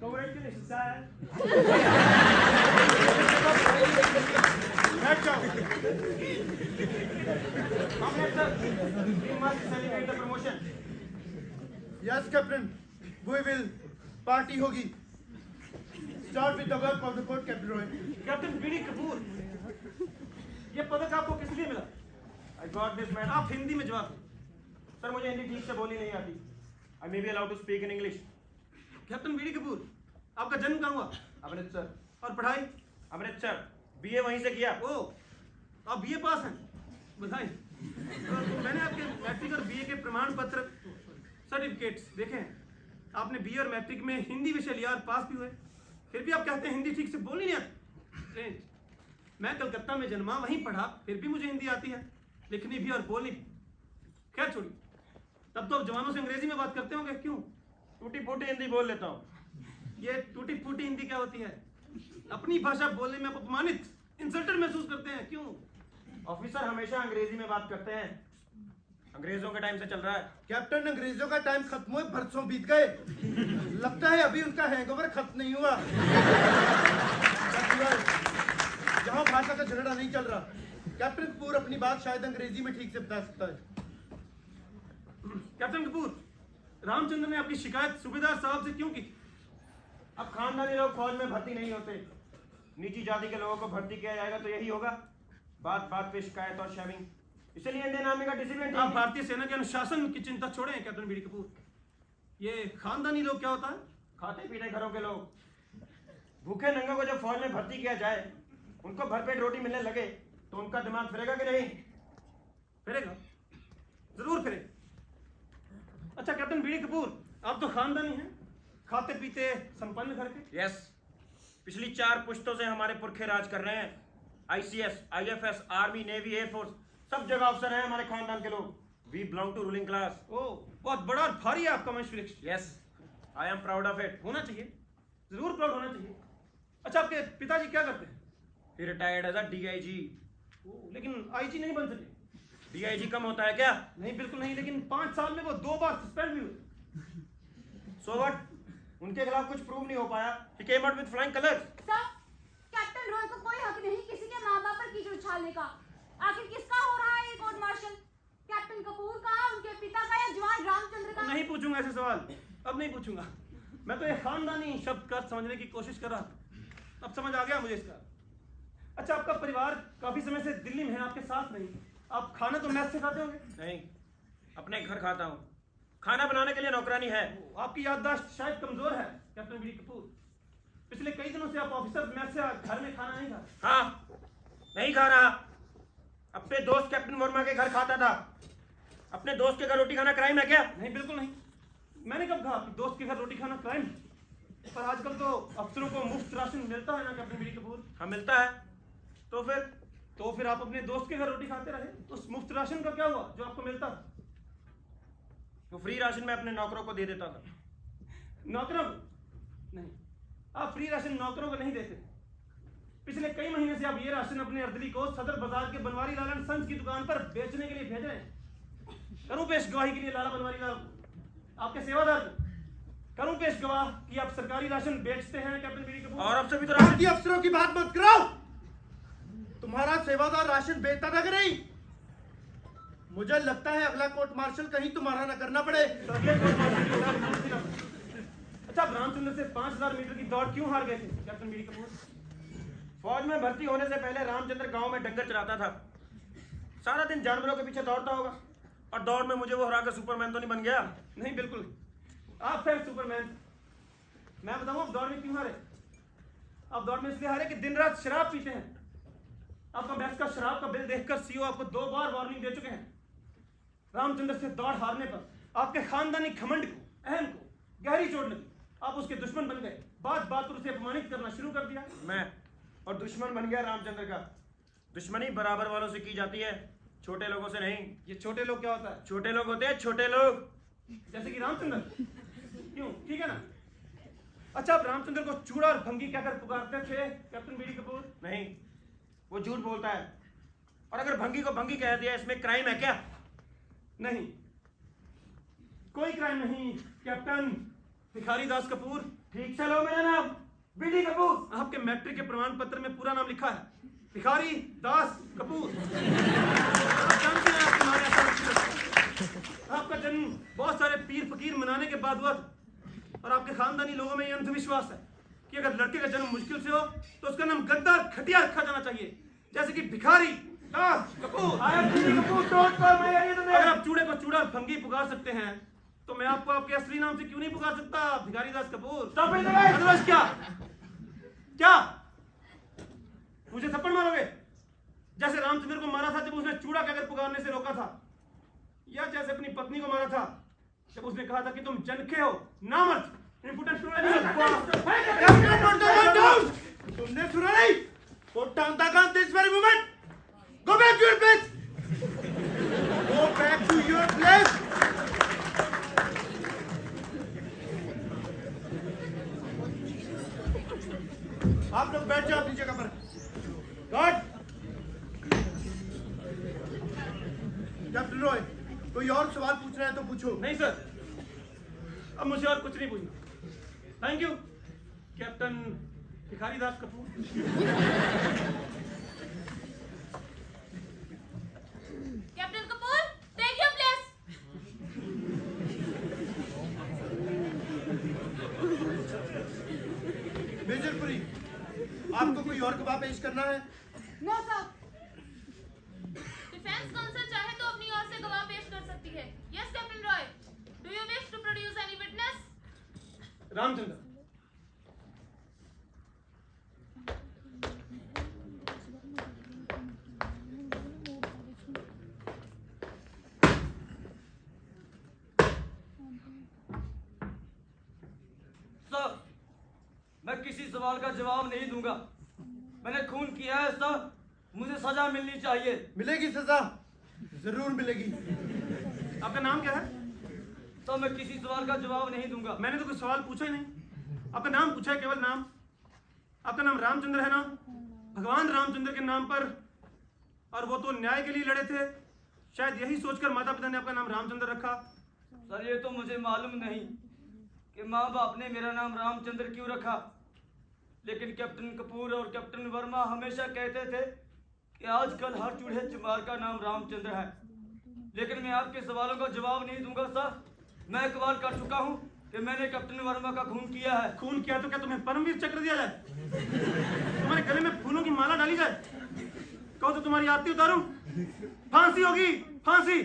Congratulations, sir. बैठ जाओ। Congrats, sir. We must celebrate the promotion. Yes captain, we will. Party होगी। Start with the work of the court captain Roy. Captain BD Kapoor, ये पदक आपको किस लिए मिला? I got this, man. आप हिंदी में जवाब दें। सर, मुझे हिंदी ठीक से बोली नहीं आती। I may be allowed to speak in English. Captain BD Kapoor, आपका जन्म कहाँ हुआ अमृतसर। और पढ़ाई? अमृतसर। बीए वहीं से किया। ओ, आप बीए पास हैं, बधाई। तो मैंने आपके मैट्रिक और बीए के प्रमाण पत्र सर्टिफिकेट्स देखे हैं। आपने बीए और मैट्रिक में हिंदी विषय लिया और पास भी हुए, फिर भी आप कहते हैं हिंदी ठीक से बोल नहीं आती। स्ट्रेंज। मैं कलकत्ता में जन्मा, वहीं पढ़ा, फिर भी मुझे हिंदी आती है, लिखनी भी और बोलनी भी। खैर छोड़िए, तब तो आप जवानों से अंग्रेजी में बात करते होंगे, क्यों? टूटी फूटी हिंदी बोल लेता हूँ। ये टूटी फूटी हिंदी क्या होती है? अपनी भाषा बोलने में आप अपमानित, इंसल्टेड महसूस करते हैं, क्यों? ऑफिसर हमेशा अंग्रेजी में बात करते हैं, अंग्रेजों के टाइम से चल रहा है। कैप्टन, अंग्रेजों का टाइम खत्म हुए बरसों बीत गए। लगता है अभी उनका हैंगओवर खत्म नहीं हुआ। जहां भाषा का झगड़ा नहीं चल रहा, कैप्टन कपूर अपनी बात शायद अंग्रेजी में ठीक से बता सकता है। कैप्टन कपूर, रामचंद्र ने आपकी शिकायत सूबेदार साहब से क्यों की? अब खानदानी लोग फौज में भर्ती नहीं होते, नीची जाति के लोगों को भर्ती किया जाएगा तो यही होगा, बात बात पे शिकायत और शेमिंग। इसलिए इंडियन आर्मी का डिसिप्लिन। आप भारतीय सेना के अनुशासन की चिंता छोड़ें कैप्टन बीडी कपूर। ये खानदानी लोग क्या होता है? खाते पीते घरों के लोग। भूखे नंगों को जब फौज में भर्ती किया जाए, उनको भरपेट रोटी मिलने लगे तो उनका दिमाग फिरेगा कि नहीं? फिरेगा, जरूर फिरेगा। अच्छा कैप्टन बीडी कपूर, आप तो खानदानी हैं, खाते पीते संपन्न घर के। यस, पिछली 4 पुश्तों से हमारे पुरखे राज कर रहे हैं। ICS, IFS, army, navy, air force, सब जगह अफसर हैं हमारे खानदान के लोग। We belong to ruling class. Oh, बहुत बड़ा और भारी है आपका वंश वृक्ष। Yes, I am proud of it. होना चाहिए, जरूर प्राउड होना चाहिए। अच्छा, आपके पिताजी क्या करते हैं? ही रिटायर्ड एज अ डीआईजी। लेकिन आईजी नहीं बन सके। डीआईजी कम होता है क्या? नहीं, बिल्कुल नहीं, लेकिन 5 साल में वो 2 बार सस्पेंड भी हुए। So what? उनके खिलाफ कुछ प्रूव नहीं हो पाया। He came out with flying colours. Sir, captain Roy को कोई हक नहीं किसी के माँ बाप पर कीचड़ उछालने का। आखिर किसका हो रहा है ये कोर्ट मार्शल? कैप्टन कपूर का, उनके पिता का, या जवान रामचंद्र का? नहीं पूछूंगा ऐसे सवाल, अब नहीं पूछूंगा। मैं तो ये खानदानी शब्द का समझने की कोशिश कर रहा था, अब समझ आ गया मुझे इसका। अच्छा, आपका परिवार काफी समय से दिल्ली में है, आपके साथ नहीं। आप खाना तो मैस से खाते होंगे? नहीं, अपने घर खाता हूँ। खाना बनाने के लिए नौकरानी है। आपकी याददाश्त शायद कमजोर है कैप्टन बीडी कपूर। पिछले कई दिनों से आप ऑफिसर मैस से घर में खाना नहीं खा। हाँ, नहीं खा रहा। अपने दोस्त कैप्टन वर्मा के घर खाता था। अपने दोस्त के घर रोटी खाना क्राइम है क्या? नहीं, बिल्कुल नहीं। मैंने कब कहा कि दोस्त के घर रोटी खाना क्राइम? पर आजकल तो अफसरों को मुफ्त राशन मिलता है ना कैप्टन बीडी कपूर। हाँ, मिलता है। तो फिर आप अपने दोस्त के घर रोटी खाते रहे, तो उस मुफ्त राशन का क्या हुआ जो आपको मिलता? तो फ्री राशन मैं अपने नौकरों को दे देता था। नौकरों नहीं, आप फ्री राशन नौकरों को नहीं देते। पिछले कई महीने से आप ये राशन अपने अर्दली को सदर बाजार के बनवारी लालन संस की दुकान पर बेचने के लिए भेज रहे हैं। करूं पेश गवाही के लिए लाला बनवारी लाल आपके सेवादार को? करूं पेश गवाह कि आप सरकारी राशन बेचते हैं कैप्टन बीडी कपूर? और अब से भी तो भारतीय अफसरों की बात मत करो। तुम्हारा सेवादार राशन बेचता था कि नहीं? मुझे लगता है अगला कोर्ट मार्शल कहीं तुम्हारा न करना पड़े। अच्छा, आप रामचंद्र से 5000 मीटर की दौड़ क्यों हार गए थे कैप्टन बीडी कपूर? फौज में भर्ती होने से पहले रामचंद्र गांव में डंगर चराता था। सारा दिन जानवरों के पीछे दौड़ता होगा और दौड़ में मुझे वो हराकर सुपरमैन तो नहीं बन गया? नहीं, बिल्कुल आप हैं सुपरमैन। मैं बताऊं आप दौड़ में क्यों हारे? आप दौड़ में इसलिए हारे कि दिन रात शराब पीते हैं। आपका मैच का शराब का बिल देखकर सीओ आपको 2 बार वार्निंग दे चुके हैं। रामचंद्र से दौड़ हारने पर आपके खानदानी घमंड को, अहम को गहरी चोट लगी। आप उसके दुश्मन बन गए। बात बात पर उसे अपमानित करना शुरू कर दिया। मैं और दुश्मन बन गया रामचंद्र का। दुश्मनी बराबर वालों से की जाती है, छोटे लोगों से नहीं। ये छोटे लोग क्या होता है? छोटे लोग होते हैं छोटे लोग। जैसे कि रामचंद्र। क्यों? ठीक है ना? अच्छा, आप रामचंद्र को चूड़ा और भंगी कहकर पुकारते थे कैप्टन बीडी कपूर? नहीं, वो झूठ बोलता है। और अगर भंगी को भंगी कह दिया, इसमें क्राइम है क्या? नहीं, कोई क्राइम नहीं कैप्टन भिखारी दास कपूर। ठीक से लो मेरा नाम बीडी कपूर। आपके मैट्रिक के प्रमाण पत्र में पूरा नाम लिखा है, भिखारी दास कपूर। आप जानते हैं आपके नाम ऐसा क्यों? आपका जन्म बहुत सारे पीर फकीर मनाने के बाद हुआ था। और आपके खानदानी लोगों में यह अंधविश्वास है कि अगर लड़के का जन्म मुश्किल से हो तो उसका नाम गद्दार खटिया रखा जाना चाहिए, जैसे कि भिखारी दास कपूर। अगर आप चूड़े को चूड़ा और भंगी पुकार सकते हैं तो मैं आपको आपके असली नाम से क्यों नहीं पुकार सकता, भिखारी दास कपूर? अदरवाइज क्या क्या मुझे थप्पड़ मारोगे जैसे रामचंद्र को मारा था जब उसने चूड़ा कहकर पुकारने से रोका था, या जैसे अपनी पत्नी को मारा था जब उसने कहा था कि तुम जनखे हो, नामर्द, impudent तुमने सुना नहीं? Put down the gun this very moment. Go back to your place. Go back to your place. आप लोग बैठ जाओ अपनी जगह पर। गार्ड। कैप्टन रॉय, कोई और सवाल पूछना है तो पूछो। नहीं सर, अब मुझे और कुछ नहीं पूछना। Thank you captain Bhikhari Das Kapoor. Captain Kapoor, take your place. Major Puri, आपको कोई और गवाह पेश करना है? No sir. डिफेंस काउंसिल चाहे तो अपनी ओर से गवाह पेश कर सकती है। Yes captain Roy, do you wish to produce any witness? Ramchandra, sir, मैं किसी सवाल का जवाब नहीं दूंगा। मैंने खून किया है सर, मुझे सजा मिलनी चाहिए। मिलेगी सजा, जरूर मिलेगी। आपका नाम क्या है? सर, मैं किसी सवाल का जवाब नहीं दूंगा। मैंने तो कोई सवाल पूछा ही नहीं। आपका नाम पूछा है, केवल नाम। आपका नाम रामचंद्र है ना? भगवान रामचंद्र के नाम पर, और वो तो न्याय के लिए लड़े थे। शायद यही सोचकर माता पिता ने आपका नाम रामचंद्र रखा। सर, ये तो मुझे मालूम नहीं कि माँ बाप ने मेरा नाम रामचंद्र क्यों रखा, लेकिन कैप्टन कपूर और कैप्टन वर्मा हमेशा कहते थे कि आजकल हर चूल्हे चमार का नाम रामचंद्र है। लेकिन मैं आपके सवालों का जवाब नहीं दूंगा सर। मैं इकबाल कर चुका हूँ कि मैंने कैप्टन वर्मा का खून किया है। खून किया तो क्या तुम्हें परमवीर चक्र दिया जाए? तुम्हारे गले में फूलों की माला डाली जाए? कहो तो तुम्हारी आरती उतारूं? फांसी होगी, फांसी।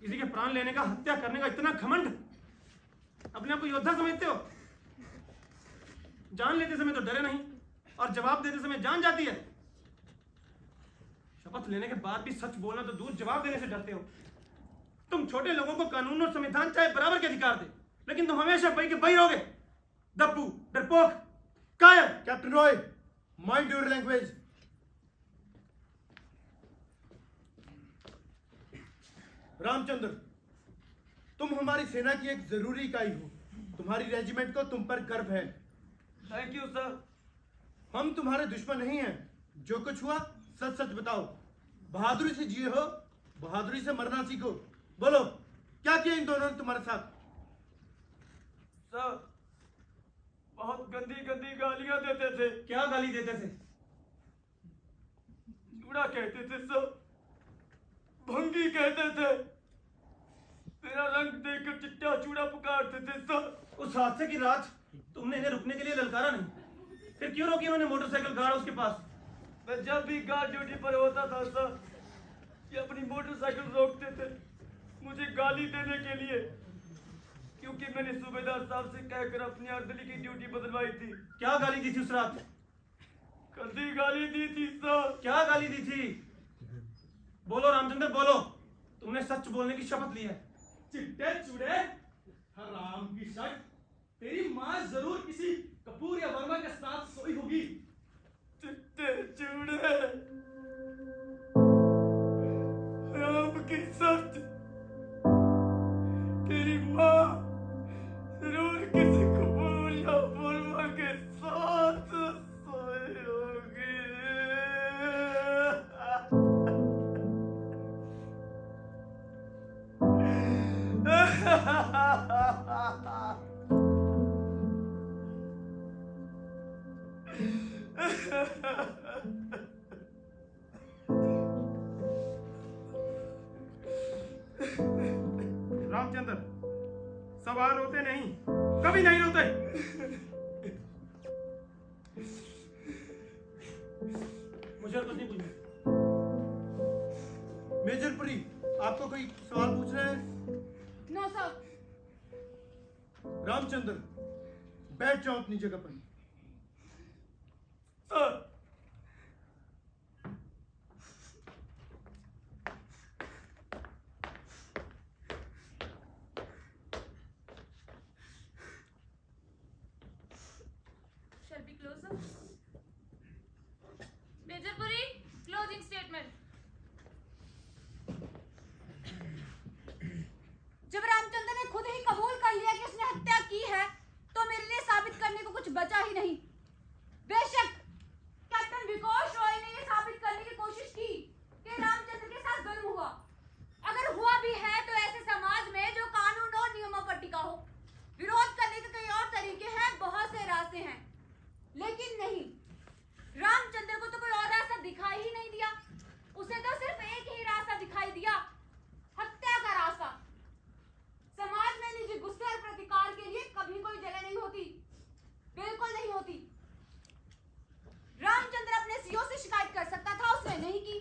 किसी के प्राण लेने का, हत्या करने का इतना घमंड? अपने आप को योद्धा समझते हो? जान लेते समय तो डरे नहीं, और जवाब देते समय जान जाती है। शपथ लेने के बाद भी सच बोलना तो दूर, जवाब देने से डरते हो। तुम छोटे लोगों को कानून और संविधान चाहे बराबर के अधिकार दे, लेकिन तुम हमेशा बही के बही रहोगे। दब्बू, डरपोक, कायर। Captain Roy, mind your language. Ramchandra, तुम हमारी सेना की एक जरूरी इकाई हो। तुम्हारी रेजिमेंट को तुम पर गर्व है। Thank you sir. हम तुम्हारे दुश्मन नहीं हैं। जो कुछ हुआ सच सच बताओ। बहादुरी से जिए हो, बहादुरी से मरना सीखो। बोलो, क्या किया इन दोनों ने तुम्हारे साथ? सर, बहुत गंदी गंदी गालियां देते थे। क्या गाली देते थे? चूड़ा कहते थे सर, भंगी कहते थे, तेरा रंग देखकर चिट्टा चूड़ा पुकारते थे सर। उस हादसे की रात तुमने इन्हें रुकने के लिए ललकारा नहीं, फिर क्यों रोकी उन्होंने मोटरसाइकिल गार्ड उसके पास? मैं जब भी गार्ड ड्यूटी पर होता था सर, ये अपनी मोटरसाइकिल रोकते थे मुझे गाली देने के लिए, क्योंकि मैंने सूबेदार साहब से कहकर अपनी अर्दली की ड्यूटी बदलवाई थी। क्या गाली दी थी उस रात? गंदी गाली दी थी सर। क्या गाली दी थी? बोलो रामचंद्र, बोलो। तुमने सच बोलने की शपथ ली है। चिट्टे चूड़े, हराम की शक, तेरी माँ जरूर किसी कपूर या वर्मा के साथ सोई होगी। चिट्टे चूड़े, राम की सच, तेरी माँ जरूर किसी कपूर या वर्मा के साथ सोई होगी। रामचंद्र, सवार रोते नहीं, कभी नहीं रोते। मुझे और कुछ नहीं पूछना। मेजर पुरी, आपको कोई सवाल पूछना है? No sir. रामचंद्र, बैठ जाओ अपनी जगह पर। Sir, Shall we close up? Major Puri, closing statement. जब रामचंद्र ने खुद ही कबूल कर लिया कि उसने हत्या की है, तो मेरे लिए साबित करने को कुछ बचा ही नहीं। बेशक कैप्टन विकोश रॉय ने यह साबित करने की कोशिश की कि रामचंद्र के साथ जुल्म हुआ। अगर हुआ भी है तो ऐसे समाज में जो कानून और नियमों पर टिका हो। विरोध करने के कई और तरीके हैं, बहुत से रास्ते हैं, लेकिन नहीं, रामचंद्र को तो कोई और रास्ता दिखाई ही नहीं दिया। उसे तो सिर्फ एक ही रास्ता दिखाई दिया, हत्या का रास्ता। समाज में निजी गुस्से और प्रतिकार के लिए कभी कोई जगह नहीं होती, बिल्कुल नहीं होती। रामचंद्र अपने सीओ से शिकायत कर सकता था, उसने नहीं की।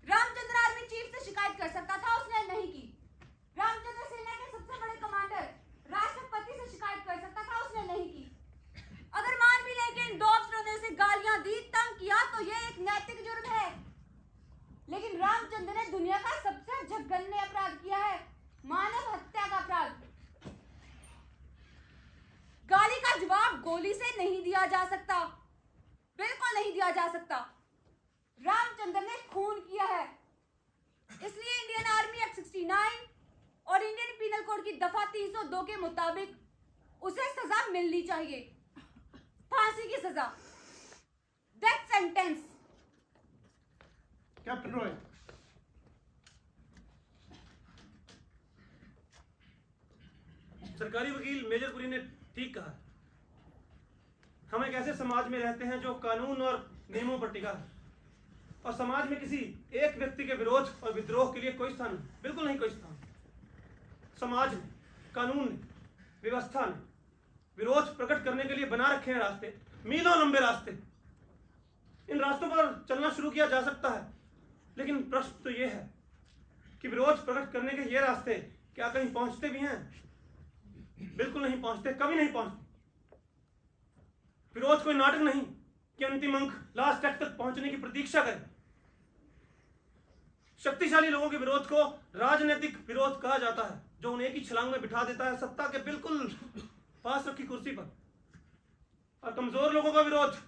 रामचंद्र आर्मी चीफ से शिकायत कर सकता था, उसने नहीं की। रामचंद्र सेना के सबसे बड़े कमांडर राष्ट्रपति से शिकायत कर सकता था, उसने नहीं की। अगर मान भी ले कि इन दो अफसरों ने उसे गालियां दी, तंग किया, तो यह एक नैतिक जुर्म है। लेकिन रामचंद्र ने दुनिया का सबसे जघन्य अपराध किया है, मानव हत्या का अपराध। गाली का जवाब गोली से नहीं दिया जा सकता, बिल्कुल नहीं दिया जा सकता। रामचंद्र ने खून किया है, इसलिए इंडियन आर्मी एक्ट 69 और इंडियन पीनल कोड की दफा 302 के मुताबिक उसे सजा मिलनी चाहिए, फांसी की सजा, डेथ सेंटेंस। कैप्टन रॉय, सरकारी वकील मेजर पुरी ने ठीक कहा। हम एक ऐसे समाज में रहते हैं जो कानून और नियमों पर टिका है, और समाज में किसी एक व्यक्ति के विरोध और विद्रोह के लिए कोई स्थान नहीं, बिल्कुल नहीं कोई स्थान। समाज ने, कानून ने, व्यवस्था ने विरोध प्रकट करने के लिए बना रखे हैं रास्ते, मीलों लंबे रास्ते। इन रास्तों पर चलना शुरू किया जा सकता है, लेकिन प्रश्न तो यह है कि विरोध प्रकट करने के ये रास्ते क्या कहीं पहुंचते भी हैं? बिल्कुल नहीं पहुंचते, कभी नहीं पहुंचते। विरोध कोई नाटक नहीं कि अंतिम अंक लास्ट एक्ट तक पहुंचने की प्रतीक्षा करे। शक्तिशाली लोगों के विरोध को राजनीतिक विरोध कहा जाता है, जो उन्हें एक ही छलांग में बिठा देता है सत्ता के बिल्कुल पास रखी कुर्सी पर। और कमजोर लोगों का विरोध,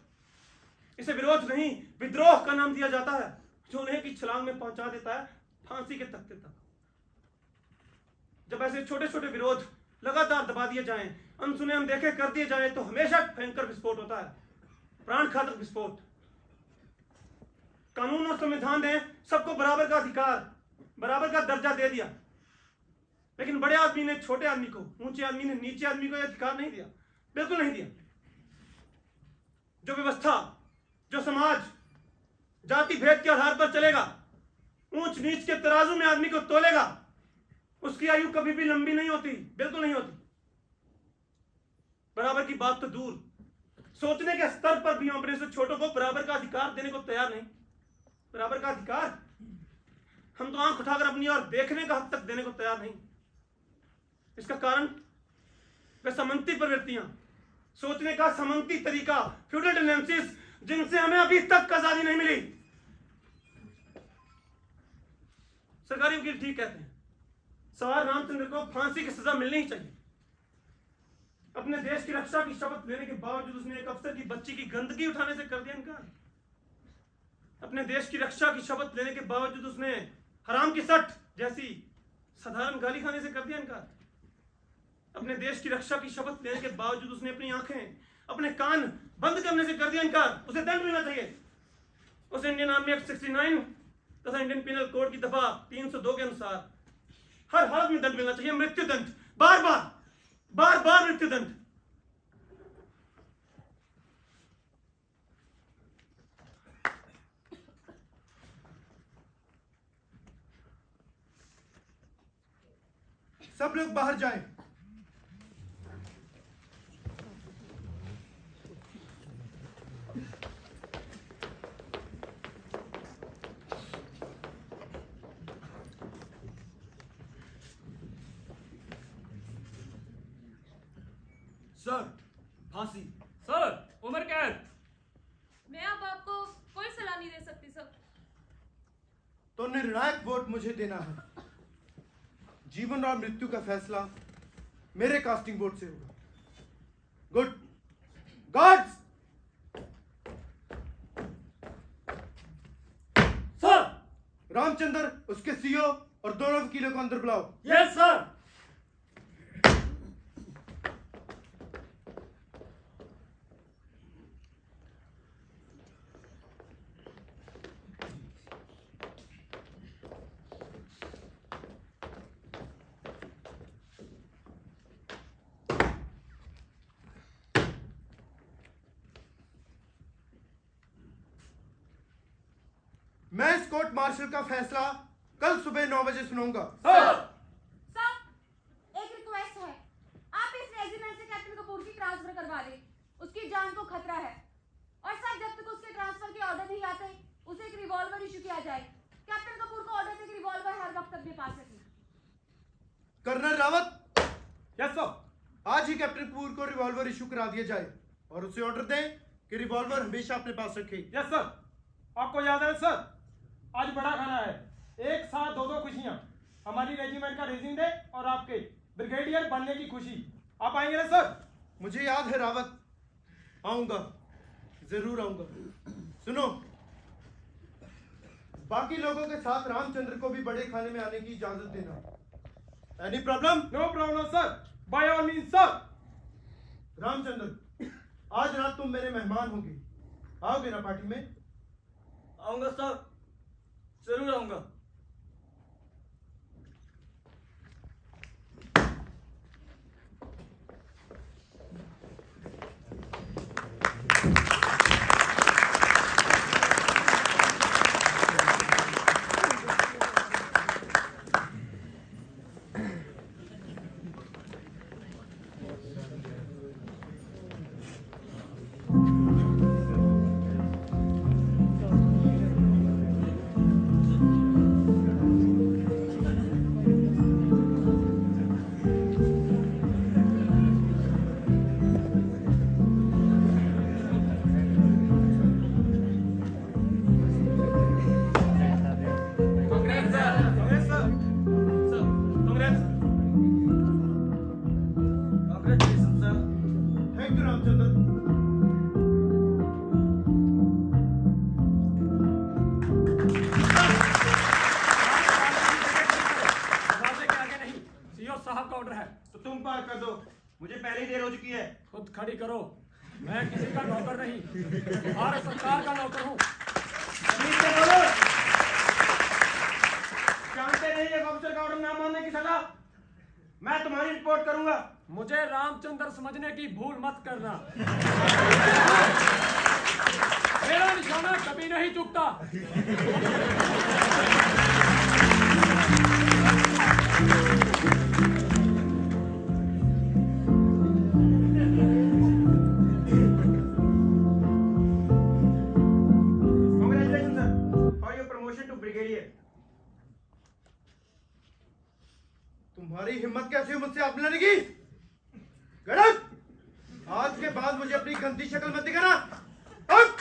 इसे विरोध नहीं विद्रोह का नाम दिया जाता है, जो उन्हें एक ही छलांग में पहुंचा देता है फांसी के तख्ते तक। जब ऐसे छोटे छोटे विरोध लगातार दबा दिए जाएं, अनसुने अनदेखे कर दिए जाएं, तो हमेशा भयंकर विस्फोट होता है, प्राण घातक विस्फोट। कानून और संविधान दें सबको बराबर का अधिकार, बराबर का दर्जा दे दिया, लेकिन बड़े आदमी ने छोटे आदमी को, ऊंचे आदमी ने नीचे आदमी को यह अधिकार नहीं दिया, बिल्कुल नहीं दिया। जो व्यवस्था, जो समाज जाति भेद के आधार पर चलेगा, ऊंच नीच के तराजू में आदमी को तोलेगा, उसकी आयु कभी भी लंबी नहीं होती, बिल्कुल नहीं होती। बराबर की बात तो दूर, सोचने के स्तर पर भी हम अपने से छोटों को बराबर का अधिकार देने को तैयार नहीं। बराबर का अधिकार हम तो आंख उठाकर अपनी ओर देखने का हद तक देने को तैयार नहीं। इसका कारण वे समंती प्रवृत्तियां, सोचने का समंती तरीका, फ्यूडल टेंडेंसीज, जिनसे हमें अभी तक आजादी नहीं मिली। सरकारी वकील ठीक कहते हैं, सवार रामचंद्र को फांसी की सजा मिलनी ही चाहिए। अपने देश की रक्षा की शपथ लेने के बावजूद उसने एक अफसर की बच्ची की गंदगी उठाने से कर दिया इनकार। अपने देश की रक्षा की शपथ लेने के बावजूद उसने हराम की सट जैसी साधारण गाली खाने से कर दिया इनकार। अपने देश की रक्षा की शपथ लेने के बावजूद उसने अपनी आंखें, अपने कान बंद करने से कर दिया इनकार। उसे दंड मिलना चाहिए। उसे इंडियन आर्मी एक्ट 69 तथा इंडियन पिनल कोड की दफा 302 के अनुसार हर हालत में दंड मिलना चाहिए, मृत्यु दंड, बार बार मृत्यु दंड। सब लोग बाहर जाएं। सर, फांसी। सर, उम्र कैद। मैं अब आपको कोई सलाह नहीं दे सकती सर। तो निर्णायक वोट मुझे देना है। जीवन और मृत्यु का फैसला मेरे कास्टिंग वोट से होगा। Good guards. सर। रामचंद्र, उसके सीओ और दोनों वकीलों को अंदर बुलाओ। Yes sir. मैं इस कोर्ट मार्शल का फैसला कल सुबह 9 बजे सुनाऊंगा। सर, एक रिक्वेस्ट है, आप इस रेजिमेंट से कैप्टन कपूर की ट्रांसफर करवा दें। उसकी जान को खतरा है। और सर, जब तक उसके ट्रांसफर के ऑर्डर नहीं आते, उसे एक रिवॉल्वर इशू किया जाए। कैप्टन कपूर को ऑर्डर से रिवॉल्वर हर वक्त अपने पास रखें। कर्नल रावत। Yes sir. आज ही कैप्टन कपूर को रिवॉल्वर इशू करा दिया जाए और उसे ऑर्डर दें कि रिवॉल्वर हमेशा अपने पास रखे। Yes sir. आपको याद है सर, आज बड़ा खाना है, एक साथ दो खुशियां, हमारी रेजिमेंट का रेजिंग डे और आपके ब्रिगेडियर बनने की खुशी। आप आएंगे ना सर? मुझे याद है रावत, आऊंगा, जरूर आऊंगा। सुनो, बाकी लोगों के साथ रामचंद्र को भी बड़े खाने में आने की इजाजत देना। Any problem? No problem sir, by all means sir. Ramchandra, आज रात तुम मेरे मेहमान होगे, आओगे ना पार्टी में? आऊंगा सर, जरूर आऊंगा। Congratulation sir. Thank you Ramchandra. दरवाजे के आगे नहीं, सीओ साहब का ऑर्डर है। तो तुम पार कर दो, मुझे पहले ही देर हो चुकी है। खुद खड़ी करो, मैं किसी का नौकर नहीं, भारत सरकार का नौकर हूँ। जानते मैं तुम्हारी रिपोर्ट करूंगा। मुझे रामचंद्र समझने की भूल मत करना। मेरा निशाना कभी नहीं चूकता। Congratulations, sir, for your promotion to brigadier. तुम्हारी हिम्मत कैसे हुई मुझसे हाथ मिलाने की? गड़क! आज के बाद मुझे अपनी गंदी शक्ल मत दिखाना। अब!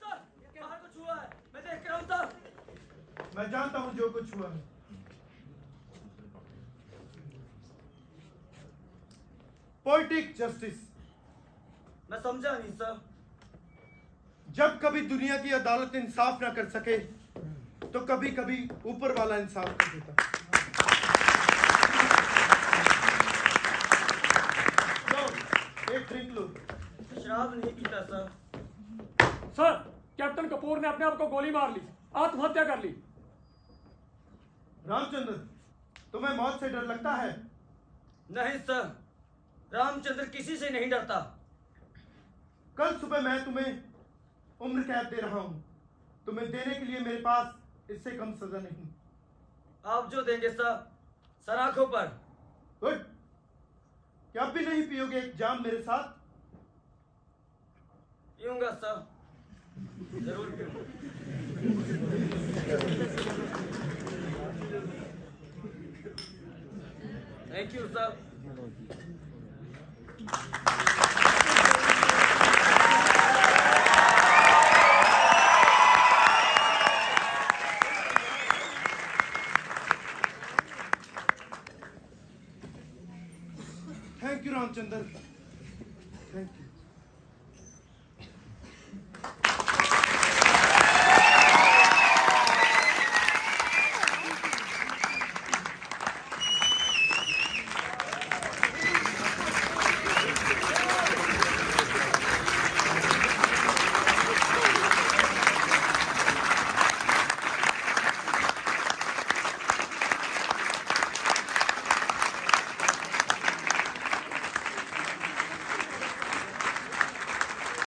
सर, बाहर कुछ हुआ है, मैं देख के रहा हूँ सर। मैं जानता हूं जो कुछ हुआ है। Poetic justice. मैं समझा नहीं सर। जब कभी दुनिया की अदालत इंसाफ ना कर सके तो कभी कभी ऊपर वाला इंसाफ कर देता। लो, एक ड्रिंक लो। शराब नहीं पीता सर। सर, कैप्टन कपूर ने अपने आप को गोली मार ली, आत्महत्या कर ली। रामचंद्र, तुम्हें मौत से डर लगता है? नहीं सर, रामचंद्र किसी से नहीं डरता। कल सुबह मैं तुम्हें उम्र कैद दे रहा हूं। तुम्हें देने के लिए मेरे पास इससे कम सजा नहीं। आप जो देंगे सर, सराखों पर। गुड। क्या अब भी नहीं पियोगे एक जाम मेरे साथ? पीऊंगा सर, जरूर पीऊंगा। Thank you sir. Thank you Ramchandra, thank you.